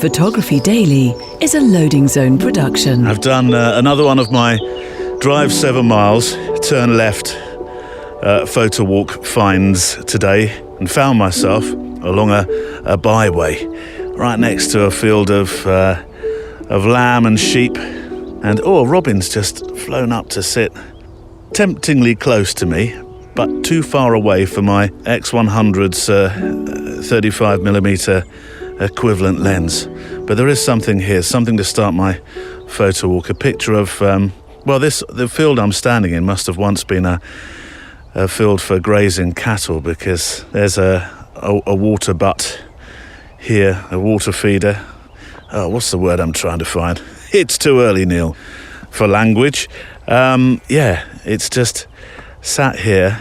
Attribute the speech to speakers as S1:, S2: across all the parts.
S1: Photography Daily is a Loading Zone production.
S2: I've done another one of my drive 7 miles, turn left Photowalk finds today, and found myself along a byway right next to a field of lamb and sheep, and a robin's just flown up to sit temptingly close to me, but too far away for my X100's 35mm equivalent lens. But there is something here, something to start my photo walk. A picture of the field I'm standing in must have once been a field for grazing cattle, because there's a water butt here, a water feeder. Oh, what's the word I'm trying to find? It's too early, Neil, for language. It's just sat here.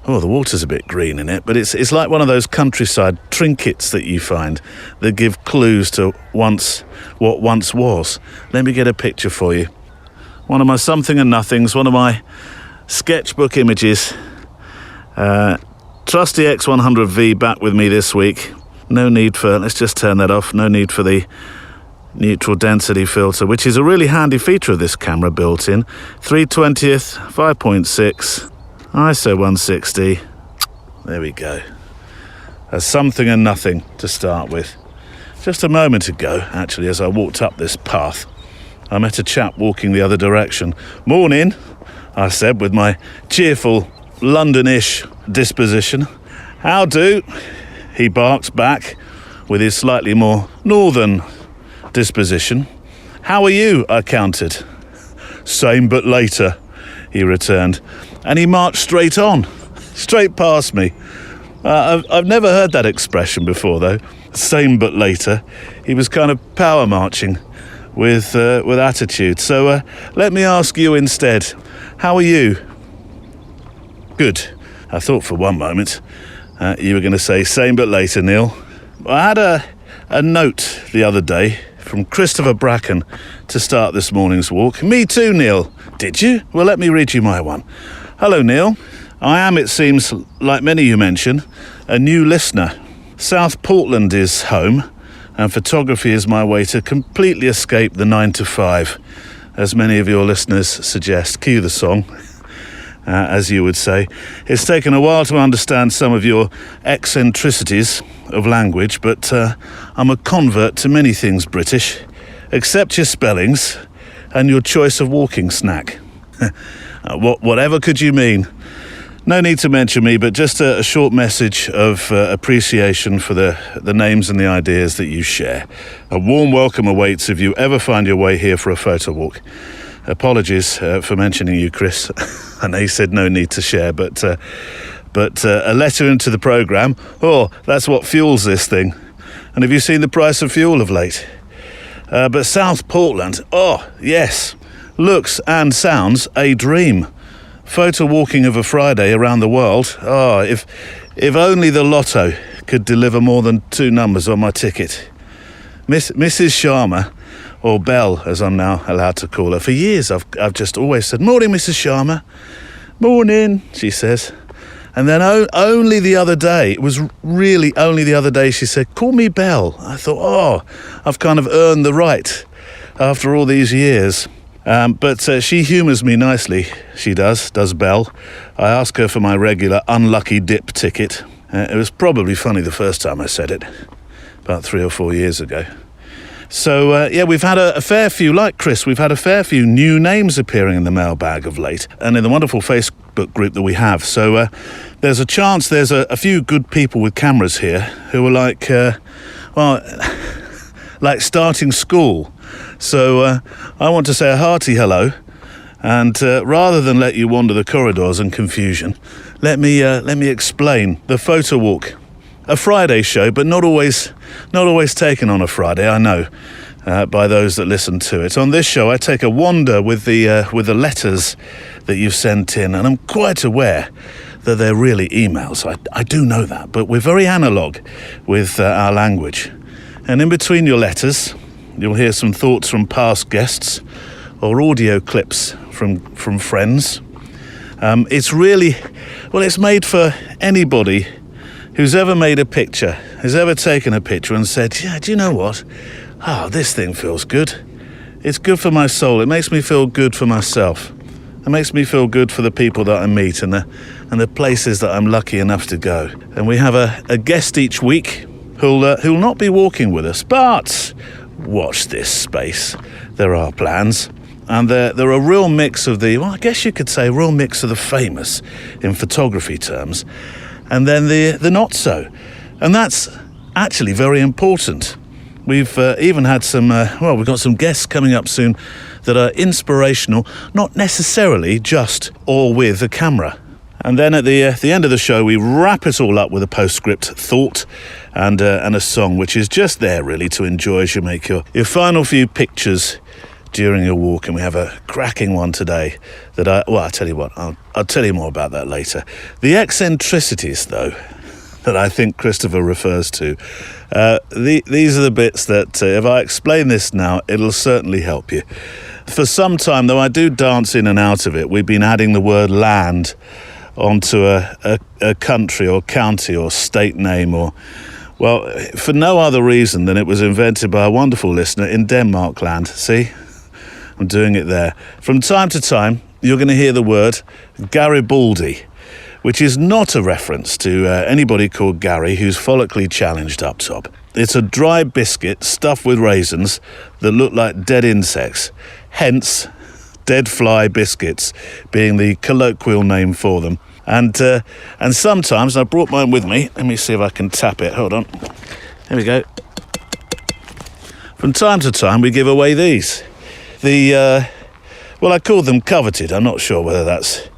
S2: Oh, the water's a bit green in it, but it's like one of those countryside trinkets that you find that give clues to what once was. Let me get a picture for you. One of my something and nothings, one of my sketchbook images. Trusty X100V back with me this week. No need for, let's just turn that off, no need for the neutral density filter, which is a really handy feature of this camera built in. 3/20th, 5.6, ISO 160. There we go. A something and nothing to start with. Just a moment ago, actually, as I walked up this path, I met a chap walking the other direction. "Morning," I said with my cheerful London-ish disposition. "How do?" He barked back with his slightly more northern disposition. "How are you?" I countered. "Same but later," he returned, and he marched straight on, straight past me. I've never heard that expression before, though. Same but later. He was kind of power marching with attitude. So let me ask you instead, how are you? Good. I thought for one moment you were going to say same but later, Neil. I had a note the other day from Christopher Bracken to start this morning's walk. "Me too, Neil." "Did you? Well, let me read you my one." "Hello, Neil. I am, it seems, like many you mention, a new listener. South Portland is home, and photography is my way to completely escape the 9 to 5, as many of your listeners suggest." Cue the song, as you would say. "It's taken a while to understand some of your eccentricities of language, but I'm a convert to many things British, except your spellings and your choice of walking snack." Whatever could you mean? No need to mention me, but just a short message of appreciation for the names and the ideas that you share. A warm welcome awaits if you ever find your way here for a photo walk. Apologies for mentioning you, Chris. I know you said no need to share, but a letter into the programme, that's what fuels this thing. And have you seen the price of fuel of late? But South Portland, yes, looks and sounds a dream. Photo walking of a Friday around the world. If only the lotto could deliver more than 2 numbers on my ticket. Mrs. Sharma, or Belle, as I'm now allowed to call her. For years, I've just always said, "Morning, Mrs. Sharma." "Morning," she says. And then only the other day, it was really only the other day, she said, "Call me Belle." I thought, I've kind of earned the right after all these years. But she humours me nicely, she does Belle. I ask her for my regular unlucky dip ticket. It was probably funny the first time I said it, about 3 or 4 years ago. So, we've had a fair few, like Chris, we've had a fair few new names appearing in the mailbag of late, and in the wonderful Facebook group that we have. So there's a chance there's a few good people with cameras here who are like starting school. So I want to say a hearty hello, and rather than let you wander the corridors in confusion, let me explain the photo walk. A Friday show, but not always taken on a Friday, I know, by those that listen to it. On this show, I take a wander with the letters that you've sent in, and I'm quite aware that they're really emails. I do know that, but we're very analogue with our language. And in between your letters, you'll hear some thoughts from past guests or audio clips from friends. It's made for anybody who's ever made a picture, has ever taken a picture and said, yeah, do you know what? This thing feels good. It's good for my soul. It makes me feel good for myself. It makes me feel good for the people that I meet and the places that I'm lucky enough to go. And we have a guest each week who'll not be walking with us, but watch this space. There are plans. And they're a real mix of I guess you could say a real mix of the famous in photography terms, and then the not so. And that's actually very important. We've even had we've got some guests coming up soon that are inspirational, not necessarily just or with a camera. And then at the end of the show, we wrap it all up with a postscript thought and a song, which is just there really to enjoy as you make your final few pictures during your walk. And we have a cracking one today that I'll tell you what, I'll tell you more about that later. The eccentricities, though, that I think Christopher refers to, these are the bits that if I explain this now, it'll certainly help you. For some time, though I do dance in and out of it, we've been adding the word land onto a country or county or state name, for no other reason than it was invented by a wonderful listener in Denmark land. See? I'm doing it there. From time to time, you're going to hear the word Garibaldi, which is not a reference to anybody called Gary who's follically challenged up top. It's a dry biscuit stuffed with raisins that look like dead insects, hence dead fly biscuits being the colloquial name for them. And sometimes, I brought mine with me, let me see if I can tap it, hold on, there we go. From time to time we give away these. I call them coveted, I'm not sure whether that's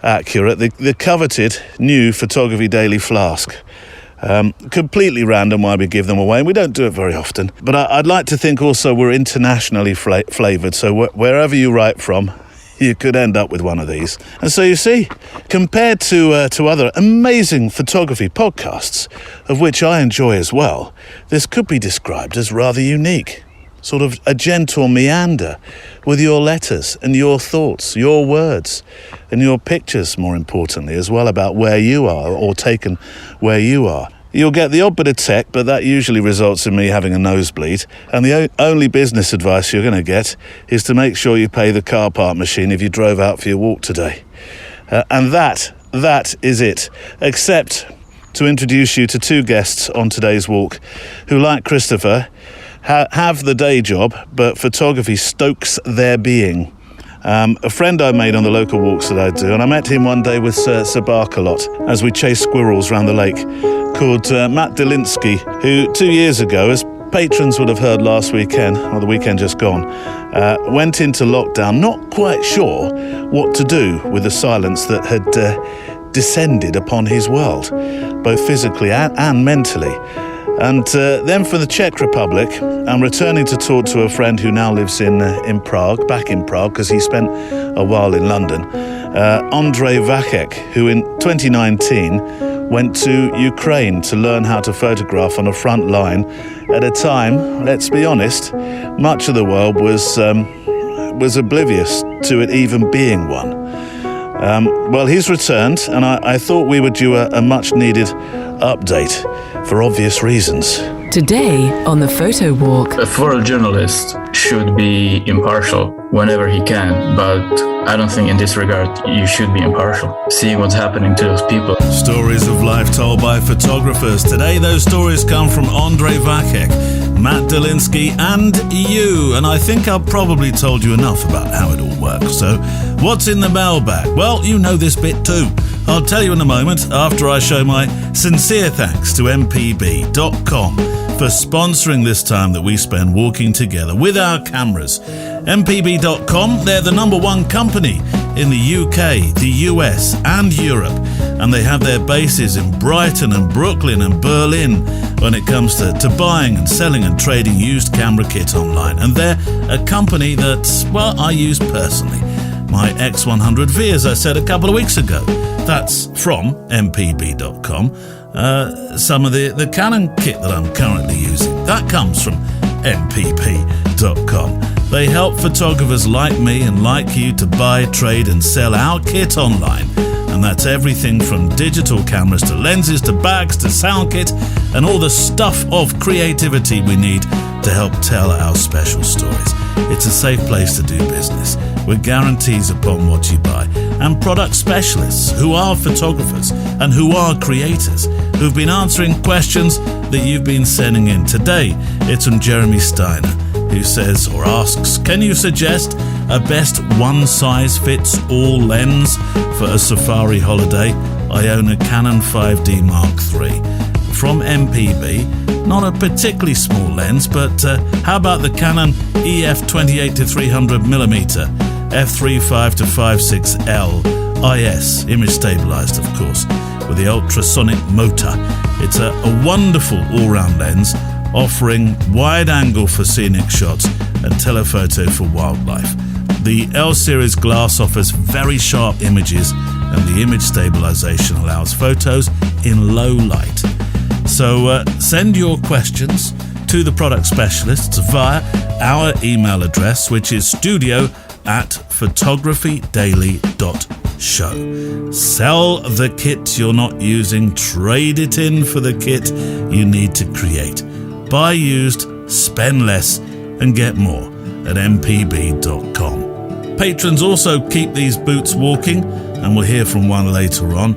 S2: accurate, the coveted new Photography Daily flask. Completely random why we give them away, and we don't do it very often. But I'd like to think also we're internationally flavoured, so wherever you write from, you could end up with one of these. And so you see, compared to other amazing photography podcasts, of which I enjoy as well, this could be described as rather unique. Sort of a gentle meander with your letters and your thoughts, your words, and your pictures, more importantly, as well, about where you are or taken where you are. You'll get the odd bit of tech, but that usually results in me having a nosebleed. And the only business advice you're going to get is to make sure you pay the car park machine if you drove out for your walk today. And that is it. Except to introduce you to two guests on today's walk who, like Christopher, have the day job, but photography stokes their being. A friend I made on the local walks that I do, and I met him one day with Sir Barkalot as we chased squirrels around the lake, called Matt Delinsky, who 2 years ago, as patrons would have heard last weekend, or the weekend just gone, went into lockdown, not quite sure what to do with the silence that had descended upon his world, both physically and mentally. And then for the Czech Republic, I'm returning to talk to a friend who now lives in Prague, back in Prague, because he spent a while in London, Andrej Vacek, who in 2019 went to Ukraine to learn how to photograph on a front line at a time, let's be honest, much of the world was oblivious to it even being one. Well, he's returned, and I thought we would do a much-needed update for obvious reasons.
S1: Today on the Photowalk.
S3: A photojournalist should be impartial whenever he can, but I don't think in this regard you should be impartial. Seeing what's happening to those people.
S2: Stories of life told by photographers. Today those stories come from Andrej Vacek, Matt Delinsky and you, and I think I've probably told you enough about how it all works. So what's in the mailbag? Well, you know this bit too. I'll tell you in a moment after I show my sincere thanks to mpb.com for sponsoring this time that we spend walking together with our cameras. mpb.com, they're the #1 company in the UK, the US and Europe, and they have their bases in Brighton and Brooklyn and Berlin when it comes to buying and selling and trading used camera kit online. And they're a company that, well, I use personally. My X100V, as I said a couple of weeks ago. That's from mpb.com. Some of the Canon kit that I'm currently using, that comes from mpb.com. They help photographers like me and like you to buy, trade and sell our kit online And that's everything from digital cameras to lenses to bags to sound kit and all the stuff of creativity we need to help tell our special stories. It's a safe place to do business, with guarantees upon what you buy, and product specialists who are photographers and who are creators, who've been answering questions that you've been sending in. Today, it's from Jeremy Steiner, who says or asks, can you suggest a best one-size-fits-all lens for a safari holiday? I own a Canon 5D Mark III. From MPB, not a particularly small lens, but how about the Canon EF 28-300mm f3.5-5.6L IS, image stabilized of course, with the ultrasonic motor. It's a wonderful all-round lens, offering wide angle for scenic shots and telephoto for wildlife. The L-series glass offers very sharp images, and the image stabilization allows photos in low light. So send your questions to the product specialists via our email address, which is studio@photographydaily.show. Sell the kit you're not using, trade it in for the kit you need to create. Buy used, spend less, and get more at mpb.com. Patrons also keep these boots walking, and we'll hear from one later on.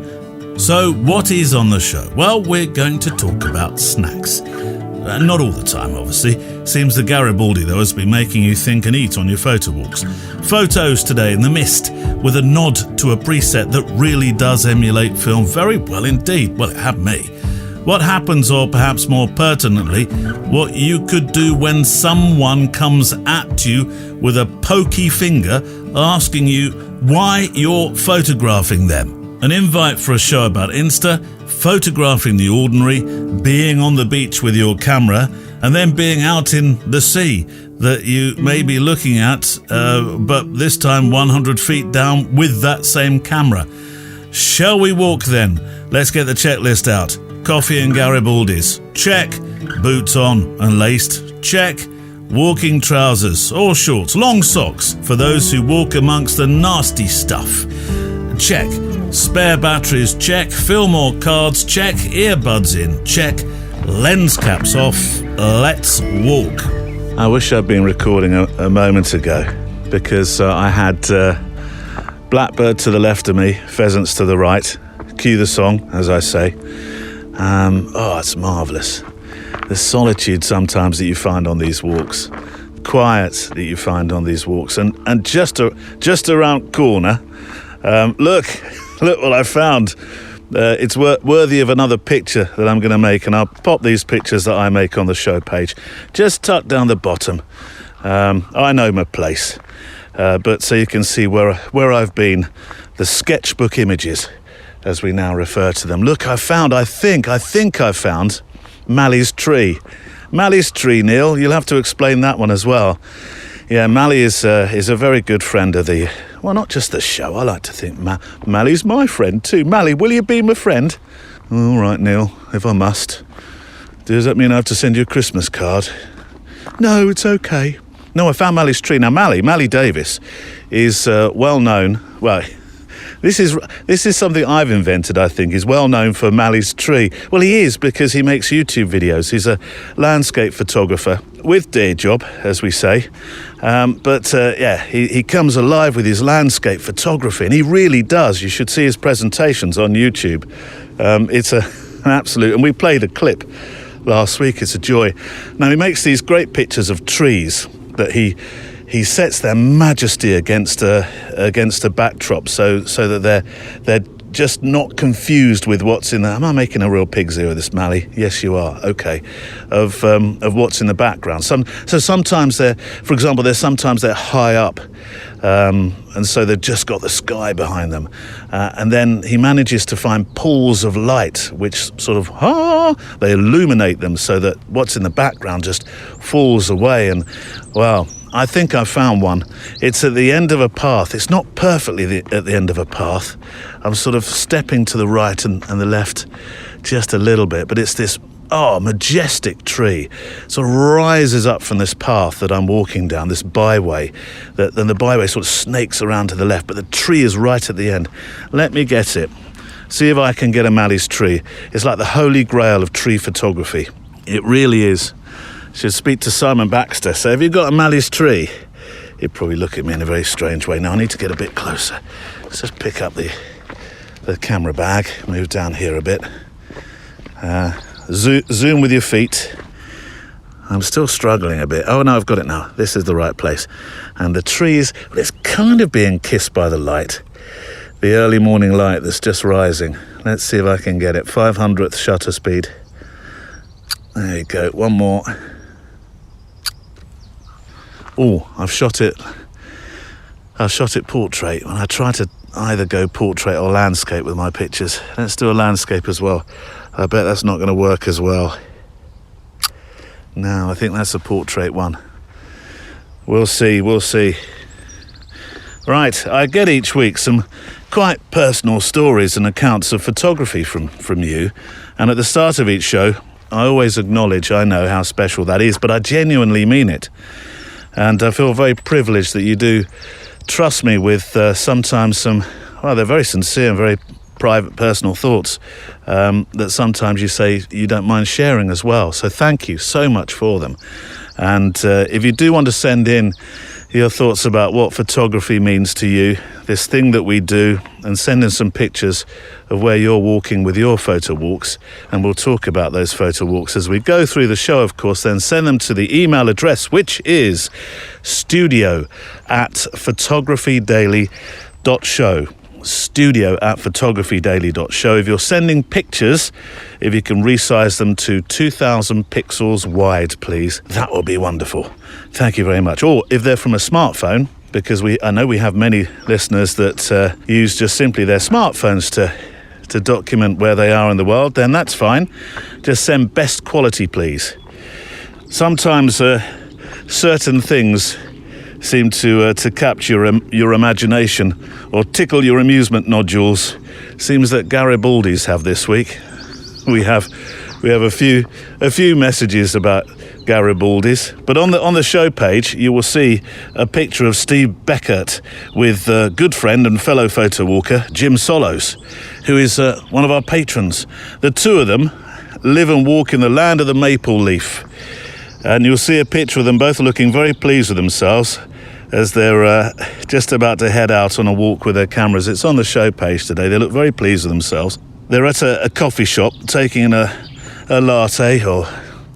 S2: So, what is on the show? Well, we're going to talk about snacks. Not all the time, obviously. Seems the Garibaldi, though, has been making you think and eat on your photo walks. Photos today in the mist, with a nod to a preset that really does emulate film very well indeed. Well, it had me. What happens, or perhaps more pertinently, what you could do when someone comes at you with a pokey finger asking you why you're photographing them. An invite for a show about Insta, photographing the ordinary, being on the beach with your camera, and then being out in the sea that you may be looking at, but this time 100 feet down with that same camera. Shall we walk then? Let's get the checklist out. Coffee and Garibaldis. Check. Boots on and laced. Check. Walking trousers or shorts. Long socks for those who walk amongst the nasty stuff. Check. Spare batteries, check. Film or cards, check. Earbuds in, check. Lens caps off. Let's walk. I wish I'd been recording a moment ago, because I had blackbird to the left of me, pheasants to the right. Cue the song, as I say. It's marvellous. The solitude sometimes that you find on these walks, quiet that you find on these walks, and just around corner. Look what I found. It's worthy of another picture that I'm going to make, and I'll pop these pictures that I make on the show page. Just tucked down the bottom. I know my place, but so you can see where I've been. The sketchbook images, as we now refer to them. Look, I think I found Mally's tree. Mally's tree, Neil. You'll have to explain that one as well. Yeah, Mally is a very good friend of the... Well, not just the show. I like to think Mally's my friend too. Mally, will you be my friend? All right, Neil, if I must. Does that mean I have to send you a Christmas card? No, it's okay. No, I found Mally's tree. Now, Mally Davis is well known... Well, this is something I've invented, I think. He's well known for Mally's tree. Well, he is, because he makes YouTube videos. He's a landscape photographer with day job, as we say. He comes alive with his landscape photography, and he really does. You should see his presentations on YouTube. It's an absolute... And we played a clip last week. It's a joy. Now, he makes these great pictures of trees that he sets their majesty against a backdrop, so that they're just not confused with what's in there. Am I making a real pig's ear of this, Mally? Yes, you are. Okay. Of what's in the background. Sometimes they're high up, and so they've just got the sky behind them. And then he manages to find pools of light, which sort of they illuminate them, so that what's in the background just falls away. And well, I think I found one. It's at the end of a path. It's not perfectly at the end of a path. I'm sort of stepping to the right and the left just a little bit, but it's this majestic tree. Sort of rises up from this path that I'm walking down, this byway. Then the byway sort of snakes around to the left, but the tree is right at the end. Let me get it. See if I can get a Mally's tree. It's like the holy grail of tree photography. It really is. Should speak to Simon Baxter. So have you got a Mally's tree? He'd probably look at me in a very strange way. Now I need to get a bit closer. Let's just pick up the camera bag, move down here a bit. Zoom with your feet. I'm still struggling a bit. Oh no, I've got it now. This is the right place. And the trees, it's kind of being kissed by the light. The early morning light that's just rising. Let's see if I can get it. 500th shutter speed. There you go. One more. Oh, I've shot it portrait. And I try to either go portrait or landscape with my pictures. Let's do a landscape as well. I bet that's not going to work as well. No, I think that's a portrait one. We'll see. Right, I get each week some quite personal stories and accounts of photography from you. And at the start of each show, I always acknowledge I know how special that is, but I genuinely mean it. And I feel very privileged that you do trust me with sometimes some, well, they're very sincere and very private personal thoughts that sometimes you say you don't mind sharing as well. So thank you so much for them. And if you do want to send in your thoughts about what photography means to you, this thing that we do, and send in some pictures of where you're walking with your photo walks, and we'll talk about those photo walks as we go through the show, of course. Then send them to the email address, which is studio@photographydaily.show. studio@photographydaily.show. If you're sending pictures, if you can resize them to 2000 pixels wide, please, that would be wonderful. Thank you very much. Or if they're from a smartphone, because I know we have many listeners that use just simply their smartphones to document where they are in the world, then that's fine. Just send best quality, please. Sometimes certain things seem to capture your imagination or tickle your amusement nodules. Seems that Garibaldi's have this week. We have a few messages about Garibaldi's, but on the show page you will see a picture of Steve Beckert with good friend and fellow photo walker Jim Solos, who is one of our patrons. The two of them live and walk in the land of the maple leaf, and you'll see a picture of them both looking very pleased with themselves as they're just about to head out on a walk with their cameras. It's on the show page today. They look very pleased with themselves. They're at a coffee shop taking a latte or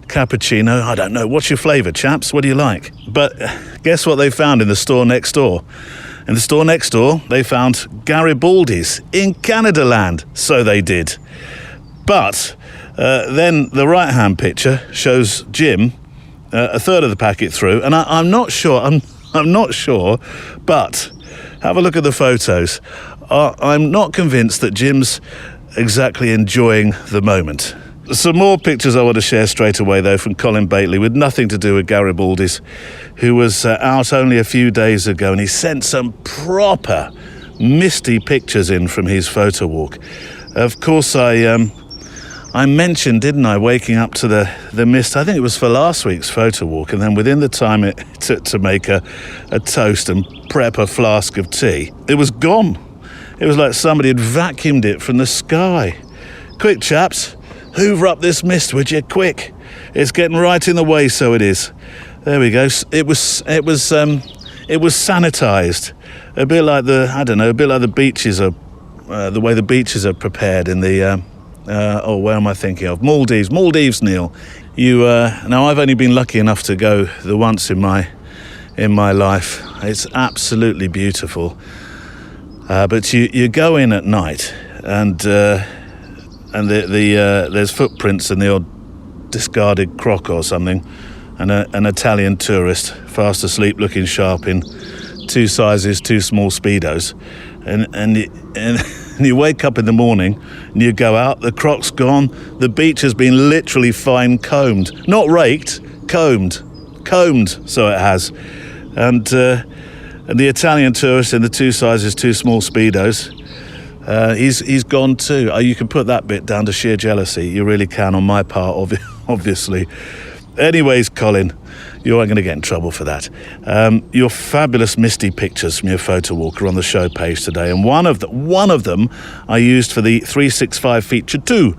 S2: cappuccino. I don't know. What's your flavour, chaps? What do you like? But guess what they found in the store next door? In the store next door, they found Garibaldi's in Canada land. So they did. But then the right-hand picture shows Jim a third of the packet through, and I'm not sure. I'm not sure, but have a look at the photos. I'm not convinced that Jim's exactly enjoying the moment. Some more pictures I want to share straight away, though, from Colin Bately, with nothing to do with Garibaldi's, who was out only a few days ago, and he sent some proper misty pictures in from his photo walk. Of course, I mentioned, didn't I, waking up to the mist. I think it was for last week's photo walk, and then within the time it took to make a toast and prep a flask of tea, it was gone. It was like somebody had vacuumed it from the sky. Quick, chaps, hoover up this mist, would you? Quick, it's getting right in the way, so it is. There we go. It was sanitized, a bit like the beaches are, the way the beaches are prepared in the. Where am I thinking of? Maldives, Neil. Now I've only been lucky enough to go the once in my life. It's absolutely beautiful. But you go in at night, and there's footprints in the odd discarded crock or something, and an Italian tourist fast asleep, looking sharp in two sizes too small Speedos, and you wake up in the morning and you go out, the crock's gone, the beach has been literally fine combed, not raked, combed, so it has, and the Italian tourist in the two sizes too small Speedos, he's gone too. You can put that bit down to sheer jealousy, you really can, on my part, obviously. Anyways, Colin, you are going to get in trouble for that. Your fabulous misty pictures from your Photowalk are on the show page today, and one of them I used for the 365 feature too.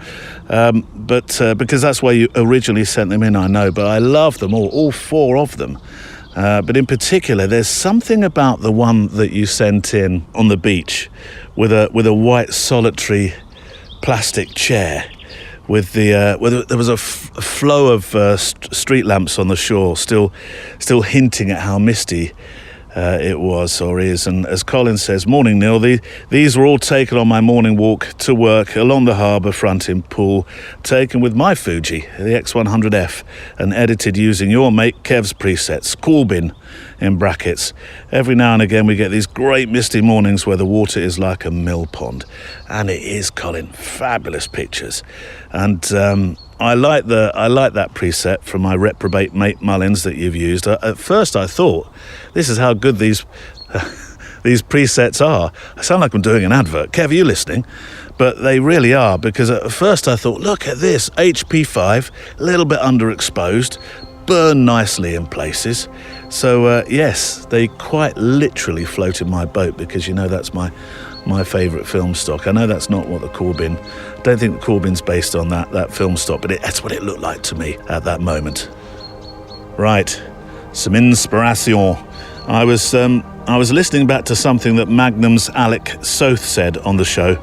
S2: But because that's why you originally sent them in, I know. But I love them all 4 of them. But in particular, there's something about the one that you sent in on the beach with a white solitary plastic chair. With there was a flow of street lamps on the shore, still hinting at how misty it was or is. And as Colin says, morning Neil, these were all taken on my morning walk to work along the harbour front in Poole, taken with my Fuji, the X100F, and edited using your mate Kev's presets, Coolbin in brackets. Every now and again we get these great misty mornings where the water is like a mill pond. And it is, Colin, fabulous pictures. And I like that preset from my reprobate mate Mullins that you've used. At first I thought, this is how good these presets are. I sound like I'm doing an advert. Kev, are you listening? But they really are, because at first I thought, look at this, HP5, a little bit underexposed, burn nicely in places. So yes, they quite literally floated my boat, because you know that's my favourite film stock. I know that's not what the Corbin, I don't think the Corbin's based on that film stock, but that's what it looked like to me at that moment. Right, some inspiration. I was listening back to something that Magnum's Alec Soth said on the show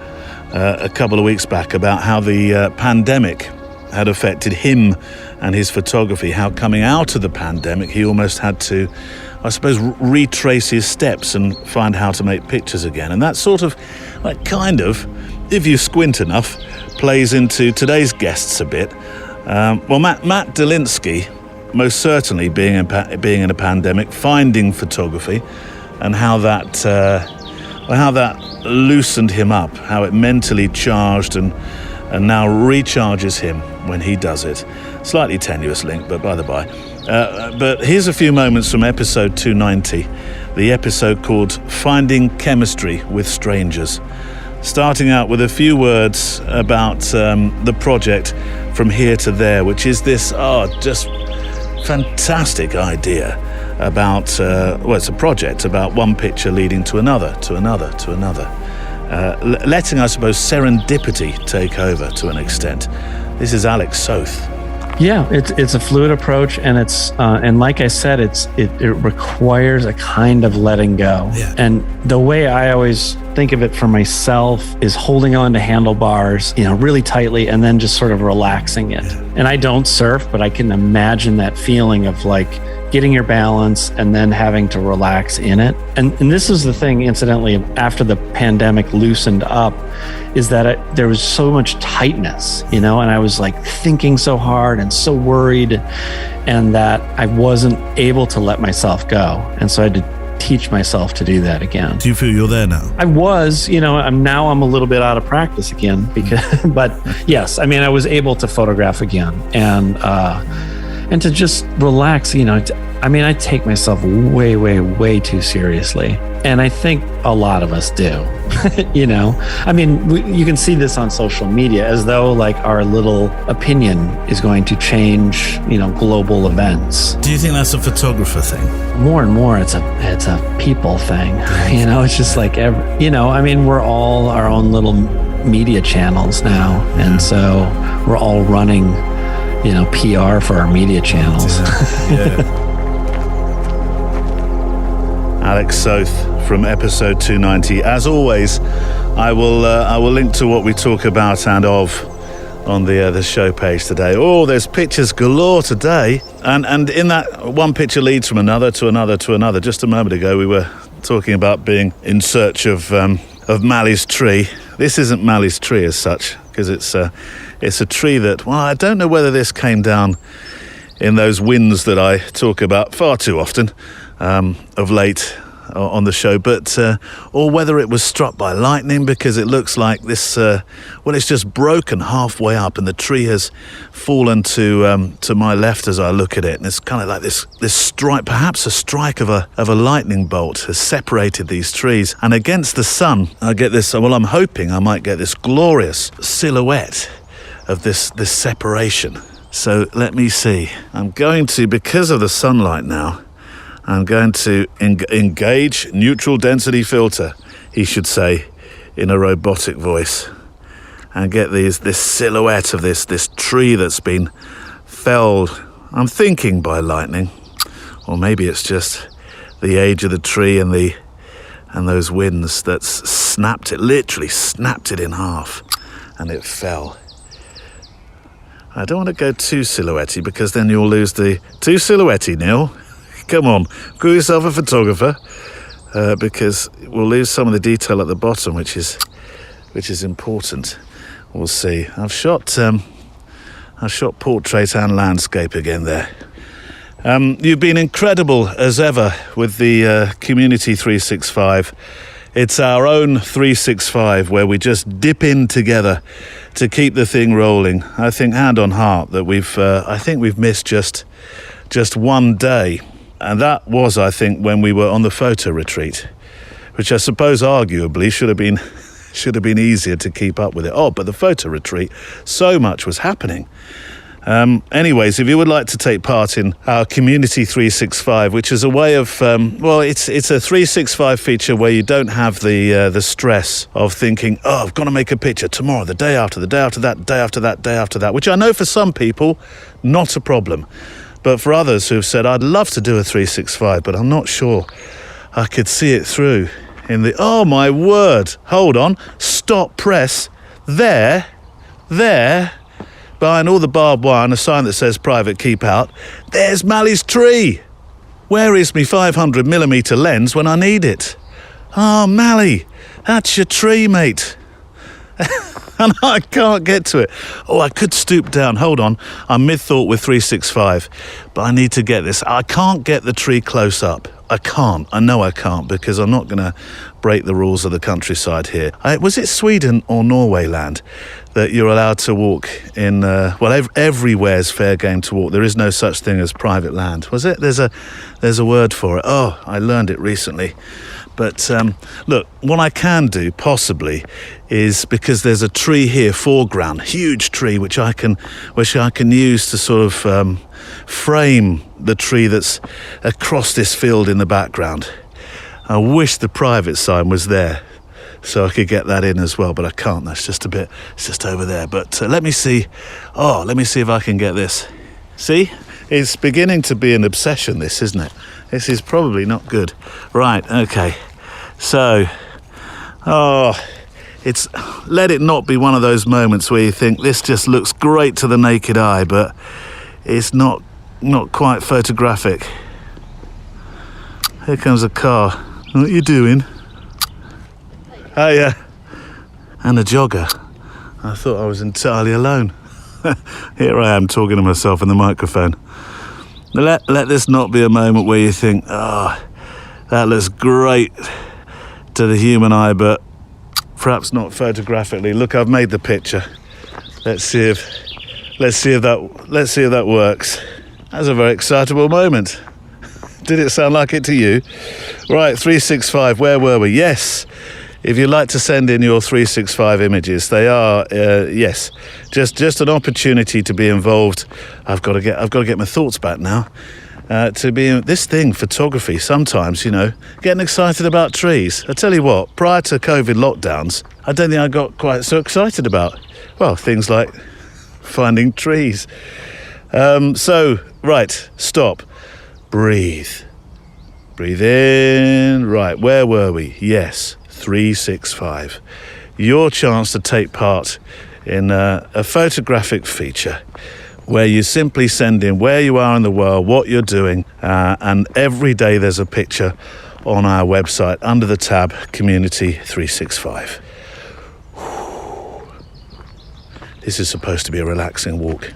S2: a couple of weeks back about how the pandemic had affected him and his photography, how coming out of the pandemic he almost had to, I suppose, retrace his steps and find how to make pictures again. And that sort of, kind of, if you squint enough, plays into today's guests a bit. Matt Delinsky, most certainly being in a pandemic, finding photography, and how that loosened him up, how it mentally charged and now recharges him when he does it. Slightly tenuous link, but by the by. But here's a few moments from episode 290, the episode called Finding Chemistry with Strangers. Starting out with a few words about the project From Here to There, which is this just fantastic idea about, it's a project about one picture leading to another, letting, I suppose, serendipity take over to an extent. This is Alex Soth.
S4: Yeah, it's a fluid approach, and it's and like I said, it requires a kind of letting go.
S2: Yeah.
S4: And the way I always think of it for myself is holding on to handlebars, really tightly, and then just sort of relaxing it.
S2: Yeah.
S4: And I don't surf, but I can imagine that feeling of getting your balance and then having to relax in it. And this is the thing, incidentally, after the pandemic loosened up, is that there was so much tightness, and I was thinking so hard and so worried, and that I wasn't able to let myself go. And so I had to teach myself to do that again.
S2: Do you feel you're there now?
S4: I was, I'm a little bit out of practice again, but yes, I was able to photograph again and to just relax, I take myself way, way, way too seriously. And I think a lot of us do, you can see this on social media as though our little opinion is going to change, global events.
S2: Do you think that's a photographer thing?
S4: More and more, it's a people thing. It's just we're all our own little media channels now. And so we're all running, PR for our media channels.
S2: Yeah. Alex Soth from episode 290. As always, I will link to what we talk about and of on the show page today. Oh, there's pictures galore today, and in that one picture leads from another to another to another. Just a moment ago, we were talking about being in search of Mally's tree. This isn't Mally's tree as such, because it's a tree that, I don't know whether this came down in those winds that I talk about far too often of late on the show, but or whether it was struck by lightning, because it looks like this, it's just broken halfway up and the tree has fallen to my left as I look at it, and it's kind of like this strike, perhaps a strike of a lightning bolt has separated these trees, and against the sun I get this, I'm hoping I might get this glorious silhouette of this separation. So let me see. I'm going to, because of the sunlight now, I'm going to engage neutral density filter, he should say, in a robotic voice, and get this silhouette of this tree that's been felled, I'm thinking, by lightning. Or maybe it's just the age of the tree and those winds that's literally snapped it in half, and it fell. I don't want to go too silhouette-y, because then you'll lose the... Too silhouette-y, Neil. Come on, call yourself a photographer, because we'll lose some of the detail at the bottom, which is important. We'll see. I've shot portrait and landscape again there. You've been incredible as ever with the Community 365. It's our own 365 where we just dip in together to keep the thing rolling. I think, hand on heart, that we've missed just one day, and that was, I think, when we were on the photo retreat, which I suppose arguably should have been easier to keep up with it. Oh, but the photo retreat, so much was happening. Anyways, if you would like to take part in our Community 365, which is a way of, it's a 365 feature where you don't have the stress of thinking, oh, I've got to make a picture tomorrow, the day after that, day after that, which I know for some people, not a problem. But for others who have said, I'd love to do a 365, but I'm not sure I could see it through oh my word, hold on, stop, press, there, behind all the barbed wire and a sign that says private keep out, there's Mally's tree. Where is me 500mm lens when I need it? Oh, Mally, that's your tree, mate. And I can't get to it. Oh, I could stoop down. Hold on. I'm mid-thought with 365, but I need to get this. I can't get the tree close up. I can't. I know I can't, because I'm not going to break the rules of the countryside here. Was it Sweden or Norway land that you're allowed to walk in? Everywhere's fair game to walk. There is no such thing as private land. Was it? There's a word for it. Oh, I learned it recently. But look, what I can do possibly is, because there's a tree here, foreground, huge tree, which I can use to sort of frame the tree that's across this field in the background. I wish the private sign was there so I could get that in as well, but I can't. That's just it's just over there. But let me see. Oh, let me see if I can get this. See? It's beginning to be an obsession, this, isn't it? This is probably not good. Right, okay. So, let it not be one of those moments where you think this just looks great to the naked eye, but it's not quite photographic. Here comes a car. What are you doing? Oh, yeah. And a jogger. I thought I was entirely alone. Here I am talking to myself in the microphone. Let this not be a moment where you think, that looks great to the human eye, but perhaps not photographically. Look, I've made the picture. Let's see if that works. That's a very excitable moment. Did it sound like it to you? Right, 365, where were we? Yes. If you'd like to send in your 365 images, they are, yes, just an opportunity to be involved. I've got to get my thoughts back now. To be in this thing, photography, sometimes, getting excited about trees. I tell you what, prior to COVID lockdowns, I don't think I got quite so excited about, things like finding trees. Right, stop, breathe in. Right, where were we? Yes. 365. Your chance to take part in a photographic feature where you simply send in where you are in the world, what you're doing, and every day there's a picture on our website under the tab Community 365. This is supposed to be a relaxing walk.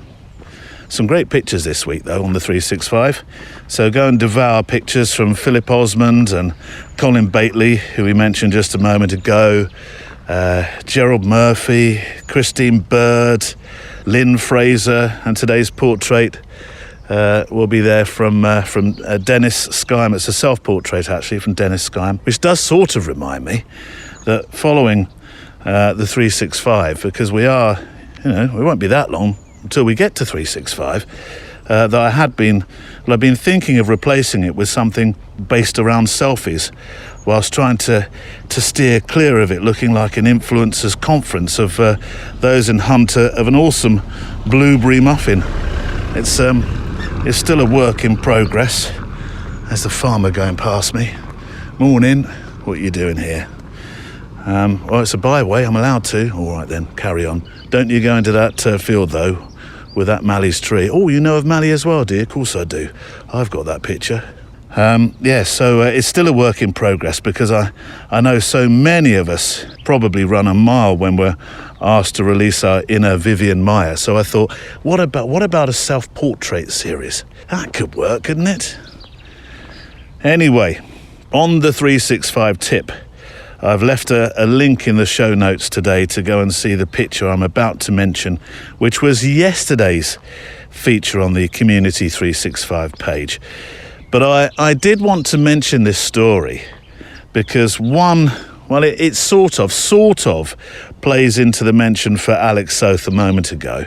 S2: Some great pictures this week, though, on the 365. So go and devour pictures from Philip Osmond and Colin Bately, who we mentioned just a moment ago, Gerald Murphy, Christine Bird, Lynn Fraser, and today's portrait will be there from Dennis Skyme. It's a self-portrait, actually, from Dennis Skyme, which does sort of remind me that following the 365, because we are, we won't be that long until we get to 365, that I've been thinking of replacing it with something based around selfies, whilst trying to steer clear of it looking like an influencers conference of those in Hunter of an awesome blueberry muffin. It's still a work in progress. There's the farmer going past me. Morning, what are you doing here? Well, it's a byway, I'm allowed to. All right then, carry on. Don't you go into that field though, with that Mally's tree. Oh, you know of Mally as well, do you? Of course I do. I've got that picture. So it's still a work in progress, because I know so many of us probably run a mile when we're asked to release our inner Vivian Maya. So I thought, what about a self-portrait series? That could work, couldn't it? Anyway, on the 365 tip, I've left a link in the show notes today to go and see the picture I'm about to mention, which was yesterday's feature on the Community 365 page. But I did want to mention this story because it sort of plays into the mention for Alex Soth a moment ago,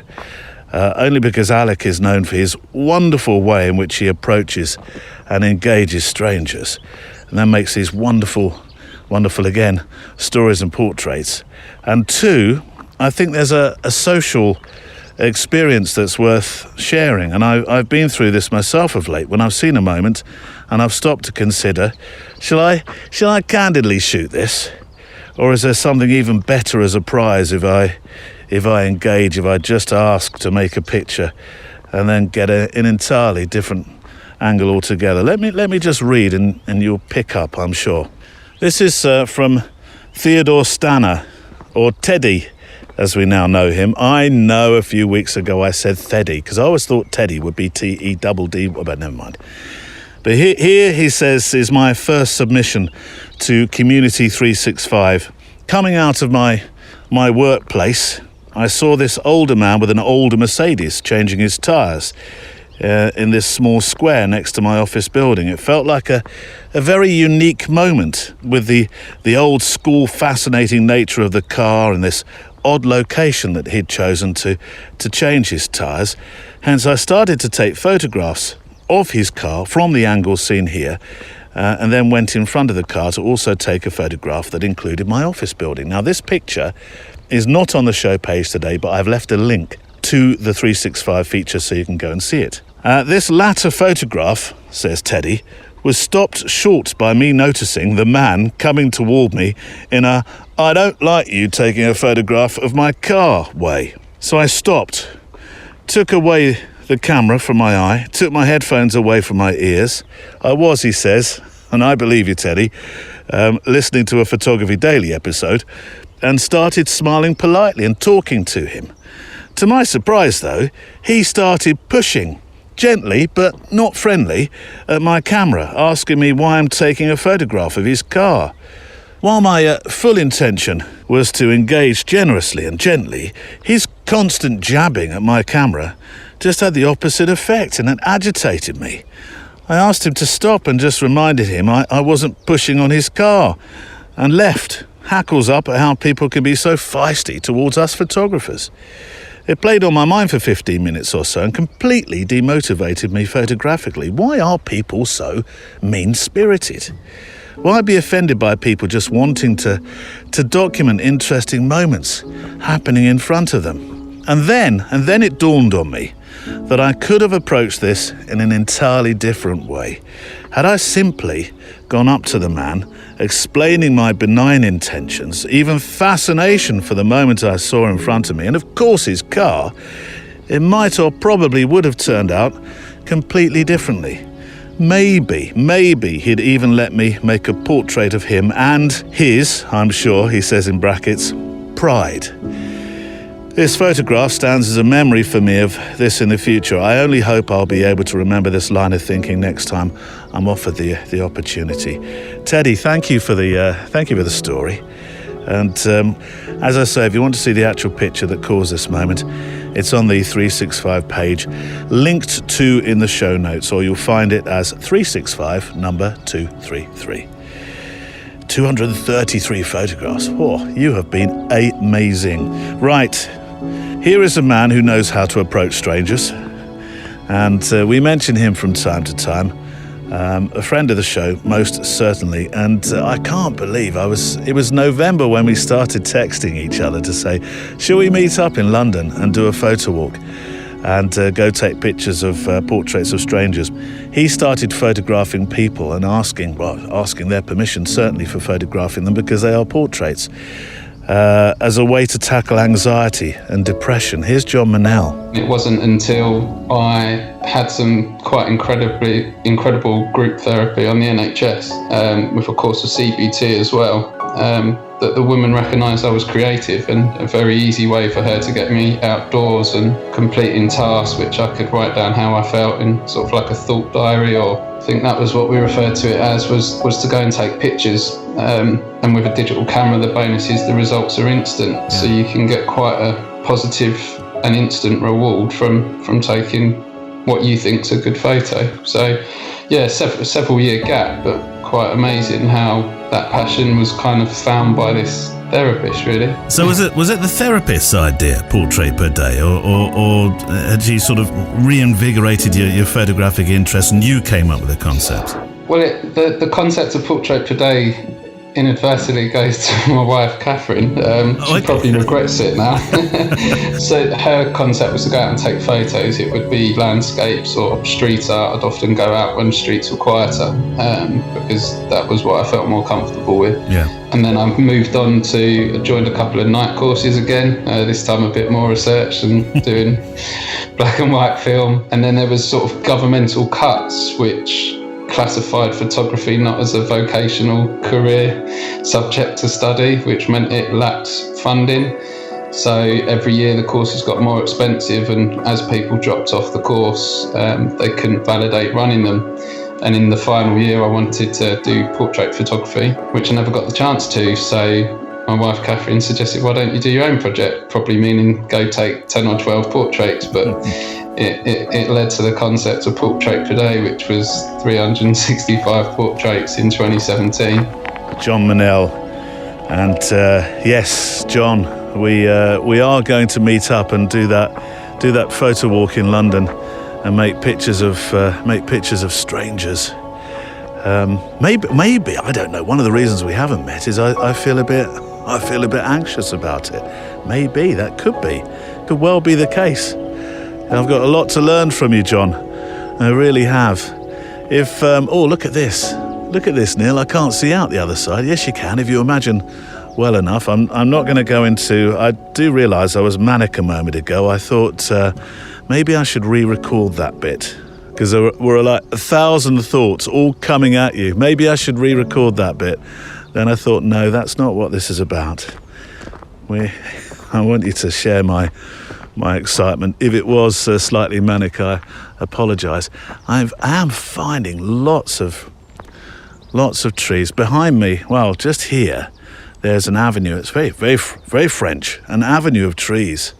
S2: only because Alec is known for his wonderful way in which he approaches and engages strangers, and then makes these wonderful again stories and portraits. And two, I think there's a social experience that's worth sharing, and I've been through this myself of late when I've seen a moment and I've stopped to consider, shall I candidly shoot this, or is there something even better as a prize if I engage, if I just ask to make a picture and then get an entirely different angle altogether? Let me just read and you'll pick up, I'm sure. This is from Theodore Stanner, or Teddy, as we now know him. I know a few weeks ago I said Theddy, because I always thought Teddy would be T-E-double-D, but never mind. But here he says is my first submission to Community 365. Coming out of my workplace, I saw this older man with an older Mercedes changing his tyres in this small square next to my office building. It felt like a very unique moment, with the old school fascinating nature of the car and this odd location that he'd chosen to change his tyres. Hence I started to take photographs of his car from the angle seen here, and then went in front of the car to also take a photograph that included my office building. Now this picture is not on the show page today, but I've left a link to the 365 feature so you can go and see it. This latter photograph, says Teddy, was stopped short by me noticing the man coming toward me in a "I don't like you taking a photograph of my car" way. So I stopped, took away the camera from my eye, took my headphones away from my ears. I was, he says, and I believe you, Teddy, listening to a Photography Daily episode, and started smiling politely and talking to him. To my surprise, though, he started pushing, gently but not friendly, at my camera, asking me why I'm taking a photograph of his car. While my full intention was to engage generously and gently, his constant jabbing at my camera just had the opposite effect, and it agitated me. I asked him to stop and just reminded him I wasn't pushing on his car, and left, hackles up at how people can be so feisty towards us photographers. It played on my mind for 15 minutes or so and completely demotivated me photographically. Why are people so mean-spirited? Why be offended by people just wanting to document interesting moments happening in front of them? And then it dawned on me that I could have approached this in an entirely different way. Had I simply gone up to the man, explaining my benign intentions, even fascination for the moment I saw in front of me, and of course his car, it might or probably would have turned out completely differently. Maybe he'd even let me make a portrait of him and his, I'm sure, he says in brackets, pride. This photograph stands as a memory for me of this in the future. I only hope I'll be able to remember this line of thinking next time I'm offered the opportunity. Teddy, thank you for the story. And as I say, if you want to see the actual picture that caused this moment, it's on the 365 page, linked to in the show notes, or you'll find it as 365 number 233. 233 photographs. Oh, you have been amazing. Right. Here is a man who knows how to approach strangers, and we mention him from time to time. A friend of the show, most certainly, and I can't believe it was November when we started texting each other to say, shall we meet up in London and do a photo walk and go take pictures of portraits of strangers. He started photographing people and asking their permission, certainly, for photographing them because they are portraits, as a way to tackle anxiety and depression. Here's John Manell.
S5: It wasn't until I had some quite incredible group therapy on the NHS, with a course of CBT as well, that the woman recognised I was creative, and a very easy way for her to get me outdoors and completing tasks which I could write down how I felt in sort of like a thought diary, or I think that was what we referred to it as, was to go and take pictures. And with a digital camera, the bonus is the results are instant, so you can get quite a positive and instant reward from taking what you think's a good photo. So yeah, several year gap, but quite amazing how that passion was kind of found by this therapist, really.
S2: So was it the therapist's idea, portrait per day, or had she sort of reinvigorated your photographic interest and you came up with the concept?
S5: Well, the concept of portrait per day inadvertently goes to my wife, Catherine. She probably regrets it now. So her concept was to go out and take photos. It would be landscapes or street art. I'd often go out when streets were quieter, because that was what I felt more comfortable with. Yeah. And then I moved on to joined a couple of night courses again, this time a bit more research and doing black and white film. And then there was sort of governmental cuts, which classified photography not as a vocational career subject to study, which meant it lacked funding. So every year the courses got more expensive, and as people dropped off the course, they couldn't validate running them. And in the final year I wanted to do portrait photography, which I never got the chance to. So my wife Catherine suggested, why don't you do your own project? Probably meaning go take 10 or 12 portraits, but it led to the concept of Portrait Per Day, which was 365 portraits in 2017.
S2: John Manell, and yes, John, we are going to meet up and do that photo walk in London and make pictures of strangers. Maybe I don't know. One of the reasons we haven't met is I feel a bit anxious about it. Maybe that could well be the case. I've got a lot to learn from you, John. I really have. If look at this, Neil. I can't see out the other side. Yes, you can if you imagine well enough. I'm not going to go into. I do realise I was manic a moment ago. I thought maybe I should re-record that bit because there were like 1,000 thoughts all coming at you. Maybe I should re-record that bit. Then I thought, no, that's not what this is about. I want you to share my excitement. If it was slightly manic, I apologise. I am finding lots of trees behind me. Well, just here, there's an avenue. It's very, very, very French. An avenue of trees.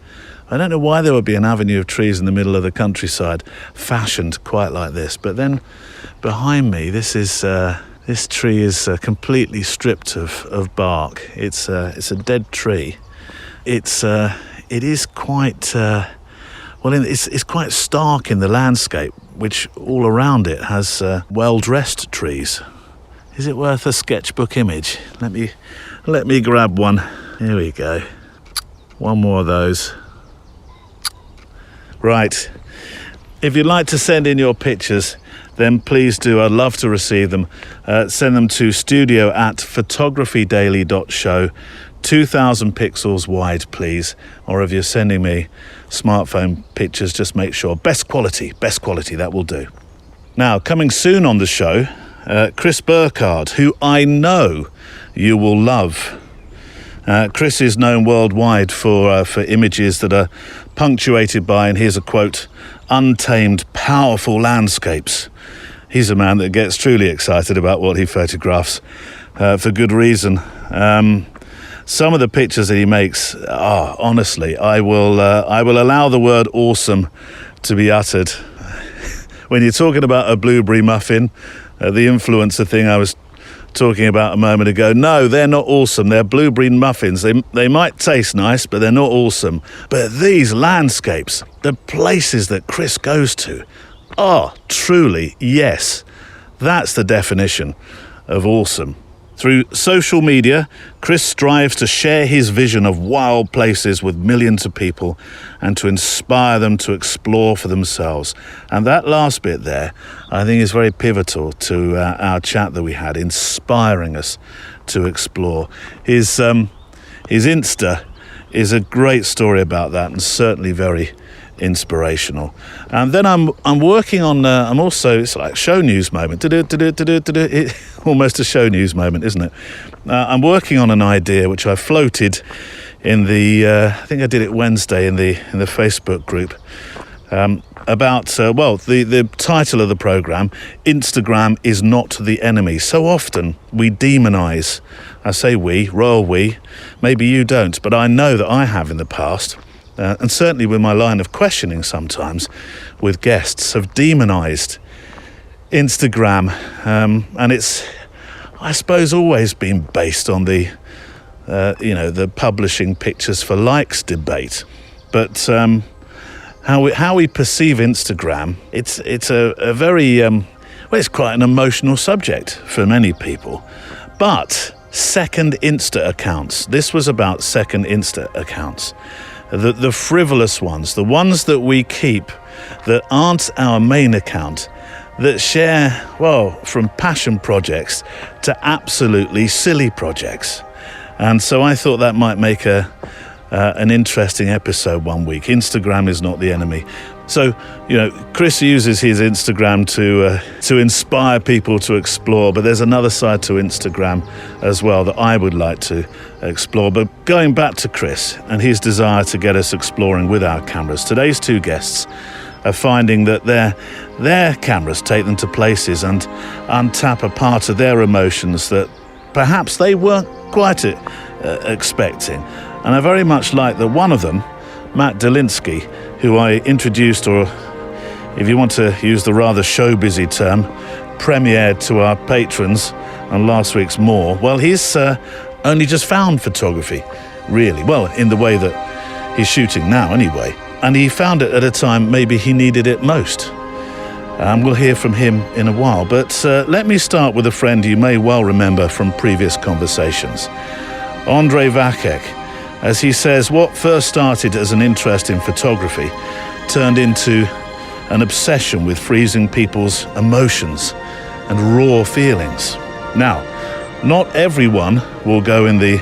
S2: I don't know why there would be an avenue of trees in the middle of the countryside, fashioned quite like this. But then, behind me, this tree is completely stripped of bark. It's a dead tree. It is quite it's quite stark in the landscape, which all around it has well-dressed trees. Is it worth a sketchbook image? Let me grab one. Here we go. One more of those. Right. If you'd like to send in your pictures, then please do. I'd love to receive them. Send them to studio@photographydaily.show. 2,000 pixels wide, please. Or if you're sending me smartphone pictures, just make sure best quality, that will do. Now, coming soon on the show, Chris Burkard, who I know you will love. Chris is known worldwide for images that are punctuated by, and here's a quote, untamed, powerful landscapes. He's a man that gets truly excited about what he photographs, for good reason. Some of the pictures that he makes, honestly, I will allow the word awesome to be uttered. When you're talking about a blueberry muffin, the influencer thing I was talking about a moment ago. No, they're not awesome. They're blueberry muffins. They might taste nice, but they're not awesome. But these landscapes, the places that Chris goes to, are truly, yes, that's the definition of awesome. Through social media, Chris strives to share his vision of wild places with millions of people and to inspire them to explore for themselves. And that last bit there, I think, is very pivotal to our chat that we had, inspiring us to explore. His Insta is a great story about that, and certainly very inspirational. And then I'm working on I'm also, it's like show news moment, almost a show news moment, isn't it? I'm working on an idea which I floated in the I think I did it Wednesday in the Facebook group, about the title of the program, Instagram is not the enemy. So often we demonize, I say we, royal we, maybe you don't, but I know that I have in the past. And certainly with my line of questioning sometimes with guests, have demonised Instagram. And it's, I suppose, always been based on the publishing pictures for likes debate. But how we perceive Instagram, it's a very, it's quite an emotional subject for many people. But second Insta accounts, this was about second Insta accounts. The frivolous ones, the ones that we keep that aren't our main account, that share, from passion projects to absolutely silly projects. And so I thought that might make an interesting episode one week. Instagram is not the enemy. So, Chris uses his Instagram to inspire people to explore, but there's another side to Instagram as well that I would like to explore. But going back to Chris and his desire to get us exploring with our cameras, today's two guests are finding that their cameras take them to places and untap a part of their emotions that perhaps they weren't quite expecting. And I very much like that one of them, Matt Delinsky, who I introduced, or if you want to use the rather show-busy term, premiered to our patrons on last week's More. Well, he's only just found photography, really. Well, in the way that he's shooting now, anyway. And he found it at a time maybe he needed it most. We'll hear from him in a while. But let me start with a friend you may well remember from previous conversations. Andrei Vacek. As he says, what first started as an interest in photography turned into an obsession with freezing people's emotions and raw feelings. Now, not everyone will go in the